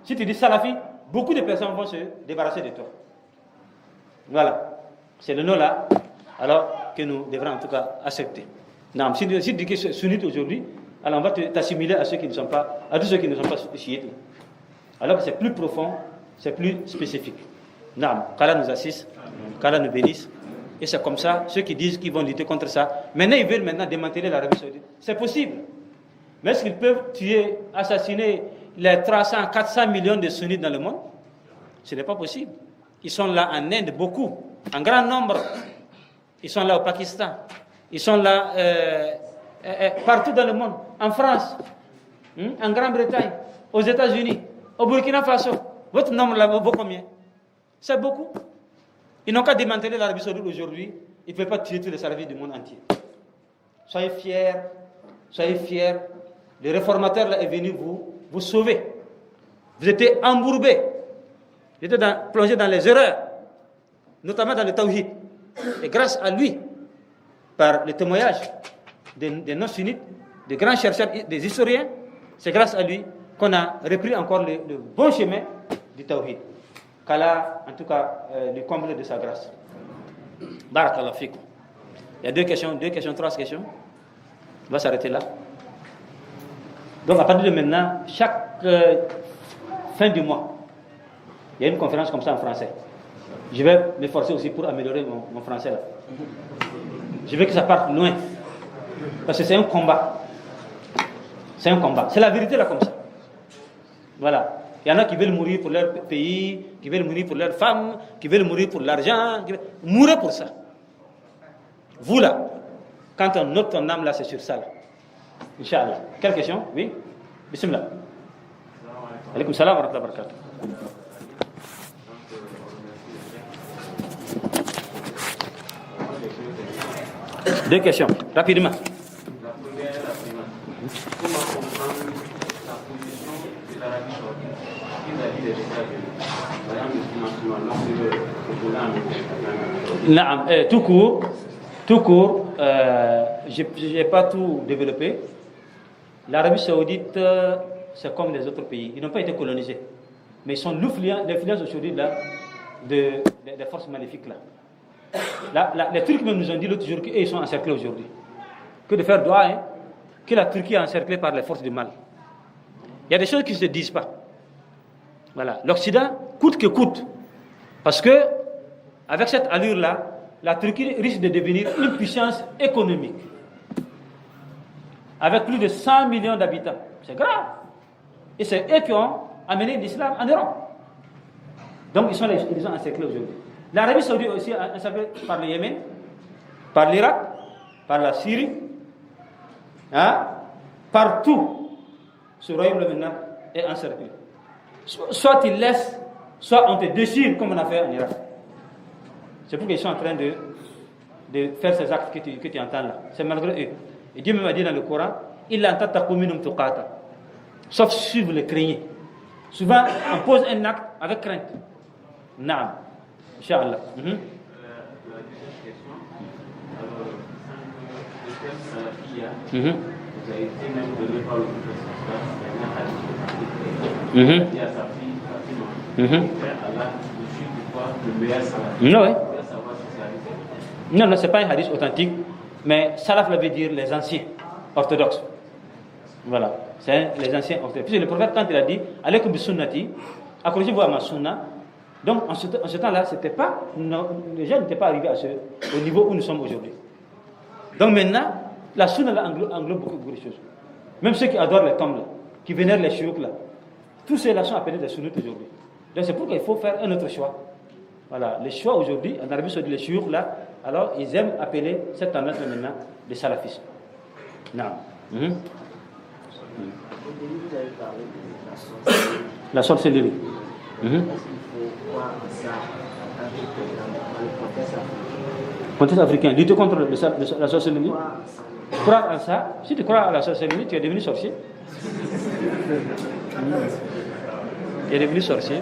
Si tu dis Salafi, beaucoup de personnes vont se débarrasser de toi. Voilà. C'est le nom là, alors que nous devrons en tout cas accepter. Non, si tu dis que c'est sunnite aujourd'hui, alors on va t'assimiler à tous ceux qui ne sont pas chiites. Alors que c'est plus profond, c'est plus spécifique. Non, qu'Allah nous assiste, qu'Allah nous bénisse. Et c'est comme ça, ceux qui disent qu'ils vont lutter contre ça, maintenant ils veulent démanteler l'Arabie Saoudite. C'est possible. Mais est-ce qu'ils peuvent tuer, assassiner les 300, 400 millions de sunnites dans le monde? Ce n'est pas possible. Ils sont là en Inde, beaucoup, en grand nombre. Ils sont là au Pakistan. Ils sont là partout dans le monde. En France, en Grande-Bretagne, aux États-Unis, au Burkina Faso. Votre nombre là vaut combien? C'est beaucoup. Ils n'ont qu'à démanteler l'Arabie Saoudite aujourd'hui. Ils ne peuvent pas tuer tous les services du monde entier. Soyez fiers. Soyez fiers. Le réformateur là est venu vous sauver. Vous étiez embourbés. Vous étiez plongés dans les erreurs. Notamment dans le tawhid. Et grâce à lui, par le témoignage des non-sunnites, des grands chercheurs, des historiens, c'est grâce à lui qu'on a repris encore le bon chemin du tawhid. Qu'Allah, en tout cas, lui comble de sa grâce. Barakallah fikum. Il y a deux questions, trois questions. On va s'arrêter là. Donc, à partir de maintenant, chaque fin du mois, il y a une conférence comme ça en français. Je vais m'efforcer aussi pour améliorer mon français là. Je veux que ça parte loin. Parce que c'est un combat. C'est un combat. C'est la vérité là comme ça. Voilà. Il y en a qui veulent mourir pour leur pays, qui veulent mourir pour leurs femmes, qui veulent mourir pour l'argent. Mourez pour ça. Vous là, quand on note ton âme là, c'est sur ça là. Inch'Allah. Quelle question? Oui? Bismillah. Alaykoum salam wa rahmatullahi wa barakatuh. Deux questions, rapidement. La première, comment comprendre la position de l'Arabie Saoudite vis-à-vis des résultats de par exemple le financement lorsque le Golan Tout court, je n'ai pas tout développé. L'Arabie Saoudite, c'est comme les autres pays. Ils n'ont pas été colonisés. Mais ils sont l'influence aujourd'hui là, des forces maléfiques là. Les Turcs même nous ont dit l'autre jour qu'ils sont encerclés aujourd'hui. Que de faire droit, que la Turquie est encerclée par les forces du mal. Il y a des choses qui ne se disent pas. Voilà. L'Occident, coûte que coûte, parce que avec cette allure-là, la Turquie risque de devenir une puissance économique. Avec plus de 100 millions d'habitants. C'est grave. Et c'est eux qui ont amené l'islam en Europe. Donc ils ont encerclés aujourd'hui. L'Arabie Saoudite aussi est encerclée par le Yémen, par l'Irak, par la Syrie. Partout, ce royaume-là maintenant est encerclé. Soit ils laissent, soit on te déchire comme on a fait en Irak. C'est pourquoi ils sont en train de faire ces actes que tu entends là. C'est malgré eux. Et Dieu même a dit dans le Coran, sauf si vous le craignez. Souvent, on pose un acte avec crainte. Naam. Inch'Allah. La deuxième question, alors, le thème salafia, vous avez été même donné par le professeur il y a un hadith qui a sa fille Fatima, Allah, je suis pour toi le meilleur salaf. Non, oui. Je veux savoir si c'est hadith. Non, c'est pas un hadith authentique, mais salaf veut dire les anciens orthodoxes. Voilà, c'est les anciens orthodoxes. Puisque le prophète, quand il a dit alaykum bi sunnati, accrochez-vous à ma sunna. Donc en ce temps-là, les gens n'étaient pas arrivés au niveau où nous sommes aujourd'hui. Donc maintenant, la sunna englobe beaucoup de choses. Même ceux qui adorent les tombes là, qui vénèrent les chououks là, tous ceux-là sont appelés des sunnites aujourd'hui. Donc c'est pourquoi il faut faire un autre choix. Voilà, les choix aujourd'hui, en Arabie Saoudite, les chououks là, alors ils aiment appeler cette tendance maintenant de salafisme. Non. La sorcellerie. Contexte africain, lutter contre la sorcellerie. Croire à ça, si tu crois à la sorcellerie, tu es devenu sorcier. Tu es devenu sorcier.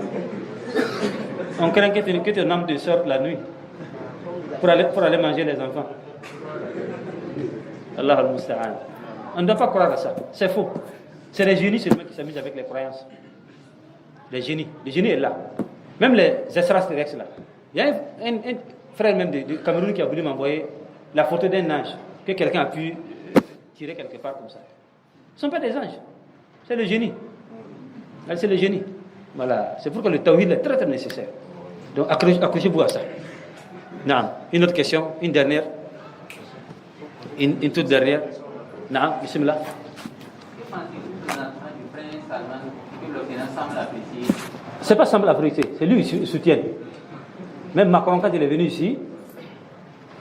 On craint que ton âme te sorte la nuit pour aller manger les enfants. Allah al-Musta'an. On ne doit pas croire à ça. C'est faux. C'est les génies seulement qui s'amusent avec les croyances. Les génies. Le génie est là. Même les extraterrestres là. Il y a un frère même du Cameroun qui a voulu m'envoyer la photo d'un ange que quelqu'un a pu tirer quelque part comme ça. Ce ne sont pas des anges. C'est le génie. C'est le génie. Voilà. C'est pourquoi le tawhid est très très nécessaire. Donc accrochez-vous à ça. Non. Une autre question, une dernière. Une toute dernière. Non, bismillah. Que pensez-vous de l'entraînement du prince Salman que l'Occident semble apprécier? C'est pas semble apprécier, c'est lui qui soutient. Même Macron, quand il est venu ici,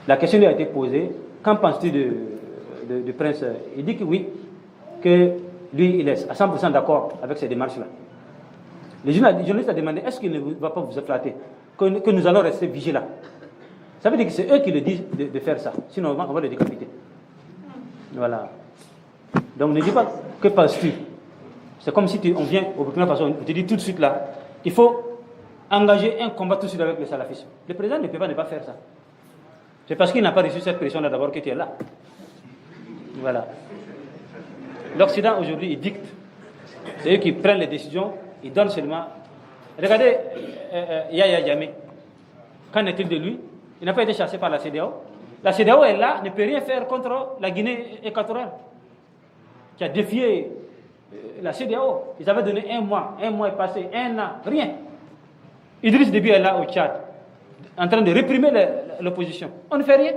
la question lui a été posée. Qu'en penses-tu du prince? Il dit que oui, que lui, il est à 100% d'accord avec ces démarches-là. Le journaliste a demandé, est-ce qu'il ne va pas vous flatter que nous allons rester vigilants? Ça veut dire que c'est eux qui le disent de faire ça. Sinon, on va le décapiter. Voilà. Donc, ne dis pas, que penses-tu? C'est comme si on vient au Burkina Faso, on te dit tout de suite là, il faut engager un combat tout de suite avec le salafisme. Le président ne peut pas ne pas faire ça. C'est parce qu'il n'a pas reçu cette pression-là d'abord que tu es là. Voilà. L'Occident aujourd'hui, il dicte. C'est eux qui prennent les décisions, ils donnent seulement. Regardez Yahya Jammeh. Qu'en est-il de lui? Il n'a pas été chassé par la CEDEAO. La CEDEAO est là, ne peut rien faire contre la Guinée équatoriale, qui a défié la CEDEAO. Ils avaient donné un mois est passé, 1 an, rien. Idriss Déby est là au Tchad, en train de réprimer l'opposition. On ne fait rien,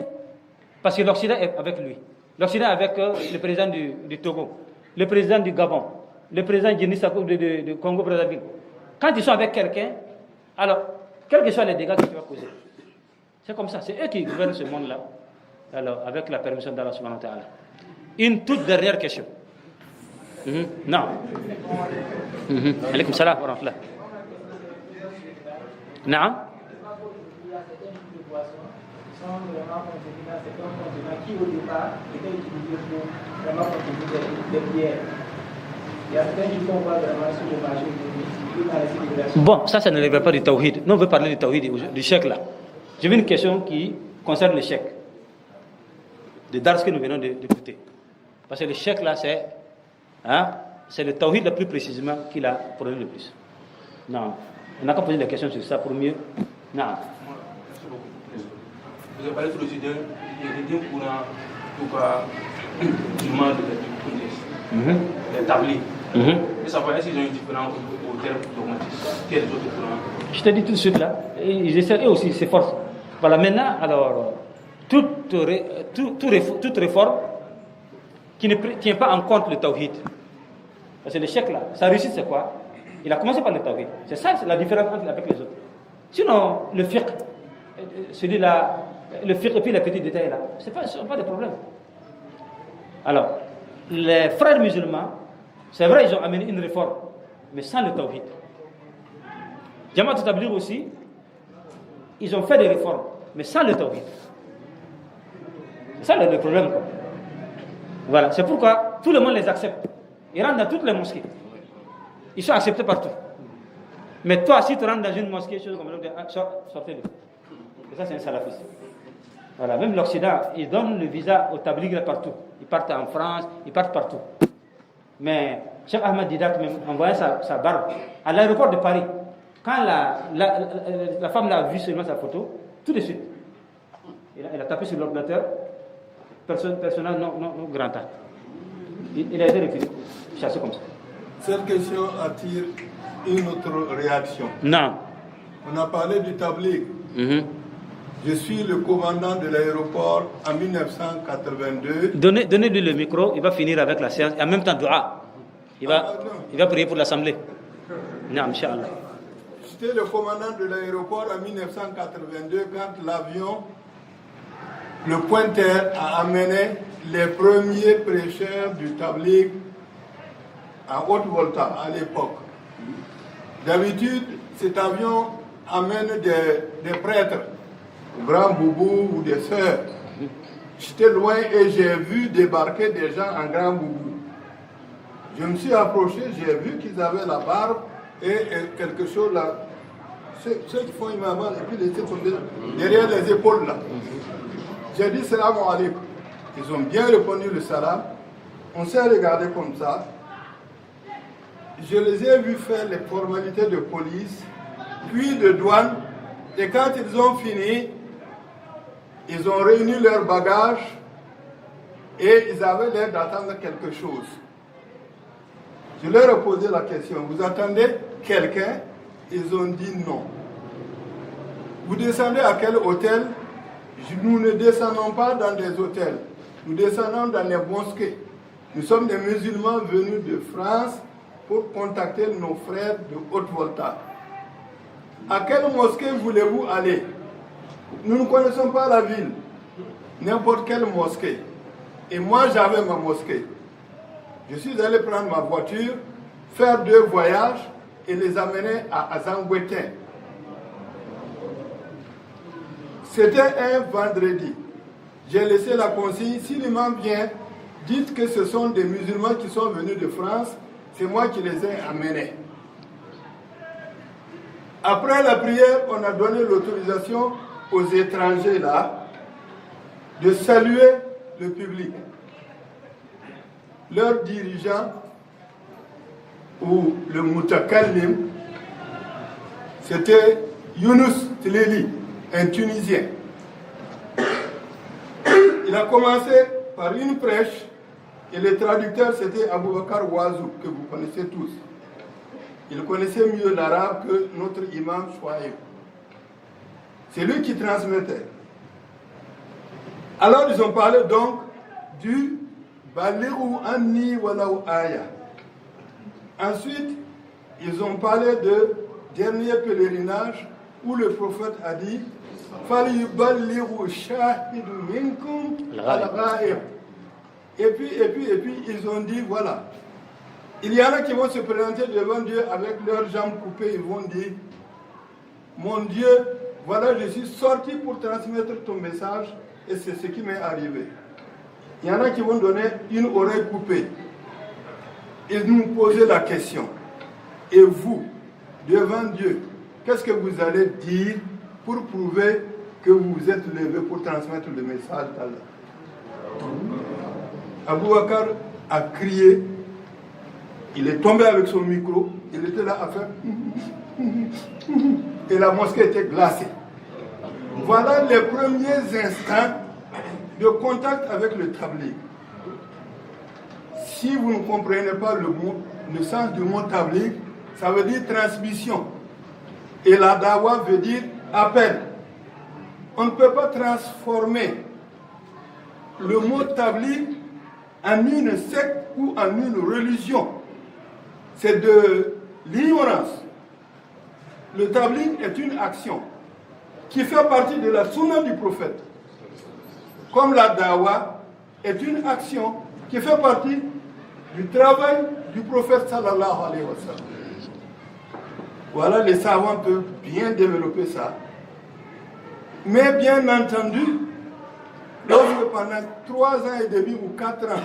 parce que l'Occident est avec lui. L'Occident est avec le président du Togo, le président du Gabon, le président de Congo-Brazzaville. Quand ils sont avec quelqu'un, alors, quels que soient les dégâts que tu vas causer, c'est comme ça, c'est eux qui gouvernent ce monde-là, alors, avec la permission d'Allah subhanahu wa ta'ala. Une toute dernière question. Non. Alaykoum salam wa rahmatullah. Non. Qui au départ était utilisé pour vraiment contribuer des bières. Il y a certains qui font voir vraiment sur le marché aujourd'hui. Bon, ça ne relève pas du tawhid. Nous, on veut parler du tawhid, du chèque là. J'ai vu une question qui concerne le chèque. De Dars que nous venons d'écouter. Parce que le chèque là, c'est le tawhid le plus précisément qu'il a prôné le plus. Non. On n'a qu'à poser des questions sur ça pour mieux. Non. Vous avez parlé tout aussi d'un courant, en tout cas, du monde des tabliers. Et savoir est-ce qu'ils ont une différence au terme dogmatique. Quels autres courants? Je te dis tout de suite là, ils essaient eux aussi, c'est force. Voilà, maintenant, alors, toute réforme qui ne tient pas en compte le tawhid, parce que l'échec là, sa réussite c'est quoi? Il a commencé par le tawhid. C'est ça, c'est la différence avec les autres. Sinon, le fiqh, celui-là, le fiqh et puis les petits détails là, ce ne sont pas des problèmes. Alors, les frères musulmans, c'est vrai, ils ont amené une réforme, mais sans le tawhid. Jamaat al-Tabligh aussi, ils ont fait des réformes, mais sans le tawhid. C'est ça le problème, quoi. Voilà, c'est pourquoi tout le monde les accepte. Ils rentrent dans toutes les mosquées. Ils sont acceptés partout. Mais toi, si tu rentres dans une mosquée, chose comme ça, sortez-le. Et ça, c'est un salafiste. Voilà, même l'Occident, ils donnent le visa aux tabligh partout. Ils partent en France, ils partent partout. Mais Cheikh Ahmed Didat même envoyait sa barbe à l'aéroport de Paris. Quand la femme l'a vu seulement sa photo, tout de suite, elle a tapé sur l'ordinateur, personnage non grand A. Il a été refusé, chassé comme ça. Cette question attire une autre réaction. Non. On a parlé du tabligh. Je suis le commandant de l'aéroport en 1982. Donnez-lui le micro, il va finir avec la séance et en même temps dua. Il va prier pour l'assemblée. Non, Inch'Allah. J'étais le commandant de l'aéroport en 1982 quand l'avion, le Pointer, a amené les premiers prêcheurs du tabligh à Haute-Volta à l'époque. D'habitude, cet avion amène des prêtres, grands boubous ou des sœurs. J'étais loin et j'ai vu débarquer des gens en grand boubou. Je me suis approché, j'ai vu qu'ils avaient la barbe et quelque chose là. Ceux qui font imam et puis les tomber derrière les épaules là. J'ai dit salam alaikum. Ils ont bien répondu le salam. On s'est regardé comme ça. Je les ai vus faire les formalités de police, puis de douane. Et quand ils ont fini, ils ont réuni leurs bagages et ils avaient l'air d'attendre quelque chose. Je leur ai posé la question, vous attendez quelqu'un? Ils ont dit non. Vous descendez à quel hôtel? Nous ne descendons pas dans des hôtels, nous descendons dans les mosquées. Nous sommes des musulmans venus de France pour contacter nos frères de Haute-Volta. À quelle mosquée voulez-vous aller? Nous ne connaissons pas la ville, n'importe quelle mosquée. Et moi j'avais ma mosquée. Je suis allé prendre ma voiture, faire 2 voyages et les amener à Zangwetin. C'était un vendredi. J'ai laissé la consigne, si l'imam vient, dites que ce sont des musulmans qui sont venus de France, c'est moi qui les ai amenés. Après la prière, on a donné l'autorisation aux étrangers là de saluer le public. Leur dirigeant, ou le mutakallim, c'était Younous Tleli, un Tunisien. Il a commencé par une prêche et le traducteur c'était Aboubakar Ouazou, que vous connaissez tous. Il connaissait mieux l'arabe que notre imam Chouaïb. C'est lui qui transmettait. Alors ils ont parlé donc du Balighu anni walau aya. Ensuite, ils ont parlé de dernier pèlerinage où le prophète a dit Falyuballighu shahidu minkum al-ghaib. Et puis, ils ont dit voilà. Il y en a qui vont se présenter devant Dieu avec leurs jambes coupées. Ils vont dire mon Dieu, voilà, je suis sorti pour transmettre ton message et c'est ce qui m'est arrivé. Il y en a qui vont donner une oreille coupée. Ils nous posaient la question. Et vous, devant Dieu, qu'est-ce que vous allez dire pour prouver que vous vous êtes levé pour transmettre le message d'Allah? Aboubakar a crié. Il est tombé avec son micro. Il était là à faire... Et la mosquée était glacée. Voilà les premiers instants de contact avec le tabligh. Si vous ne comprenez pas le sens du mot tabligh, ça veut dire transmission. Et la dawa veut dire appel. On ne peut pas transformer le mot tabligh en une secte ou en une religion. C'est de l'ignorance. Le tabligh est une action qui fait partie de la sunna du prophète. Comme la dawa est une action qui fait partie du travail du prophète sallallahu alayhi wa sallam. Voilà, les savants peuvent bien développer ça. Mais bien entendu, lorsque pendant 3 ans et demi ou 4 ans,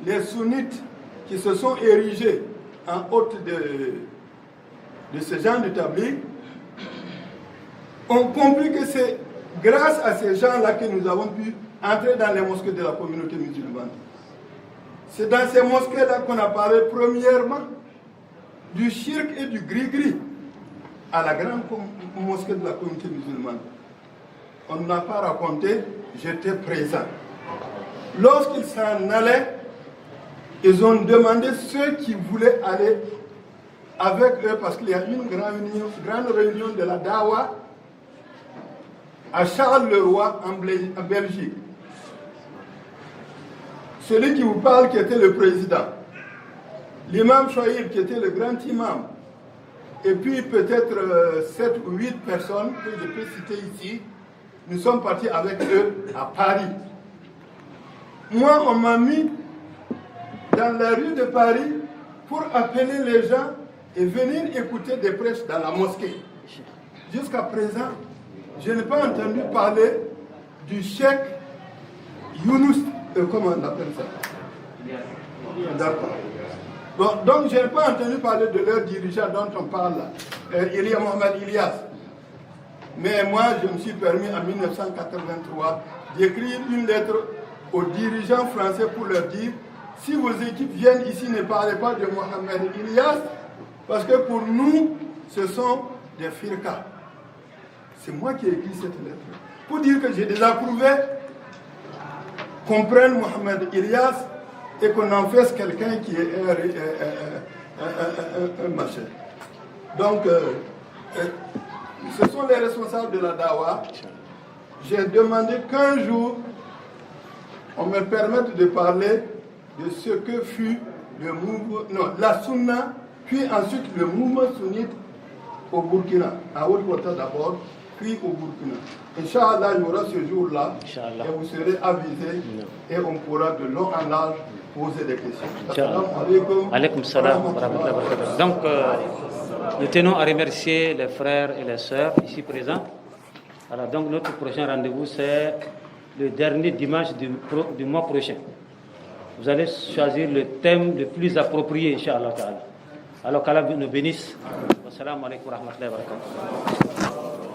les sunnites qui se sont érigés en hôte de ce genre de tabligh ont compris que c'est grâce à ces gens-là que nous avons pu entrer dans les mosquées de la communauté musulmane. C'est dans ces mosquées-là qu'on a parlé premièrement du shirk et du gris-gris à la grande mosquée de la communauté musulmane. On n'a pas raconté, j'étais présent. Lorsqu'ils s'en allaient, ils ont demandé ceux qui voulaient aller avec eux, parce qu'il y a une grande réunion de la Dawa à Charles-le-Roi en Belgique. Celui qui vous parle qui était le président, l'imam Chouaïb qui était le grand imam, et puis peut-être 7 ou 8 personnes que je peux citer ici, nous sommes partis avec eux à Paris. Moi, on m'a mis dans la rue de Paris pour appeler les gens et venir écouter des prêches dans la mosquée. Jusqu'à présent, je n'ai pas entendu parler du cheikh Younous, comment on appelle ça? D'accord. Bon, donc je n'ai pas entendu parler de leur dirigeant dont on parle là, Mohamed Ilyas. Mais moi, je me suis permis en 1983 d'écrire une lettre aux dirigeants français pour leur dire: si vos équipes viennent ici, ne parlez pas de Mohamed Ilyas, parce que pour nous, ce sont des firkas. C'est moi qui ai écrit cette lettre. Pour dire que j'ai désapprouvé qu'on prenne Mohamed Ilyas et qu'on en fasse quelqu'un qui est un machin. Donc, ce sont les responsables de la Dawa. J'ai demandé qu'un jour, on me permette de parler de ce que fut le mouvement, non, la Sunna, puis ensuite le mouvement sunnite au Burkina, à Haute-Volta d'abord, puis au Burkina. Inch'Allah, il y aura ce jour-là, et vous serez avisés, et on pourra de long en large poser des questions. Assalamu alaikum. Alaykoum salam wa rahmatullahi wa barakatuh. Donc, nous tenons à remercier les frères et les sœurs ici présents. Alors, donc, notre prochain rendez-vous, c'est le dernier dimanche du mois prochain. Vous allez choisir le thème le plus approprié, Inch'Allah ta'ala. Alors qu'Allah nous bénisse. Wassalamu alaikum wa rahmatullahi wa barakatuh.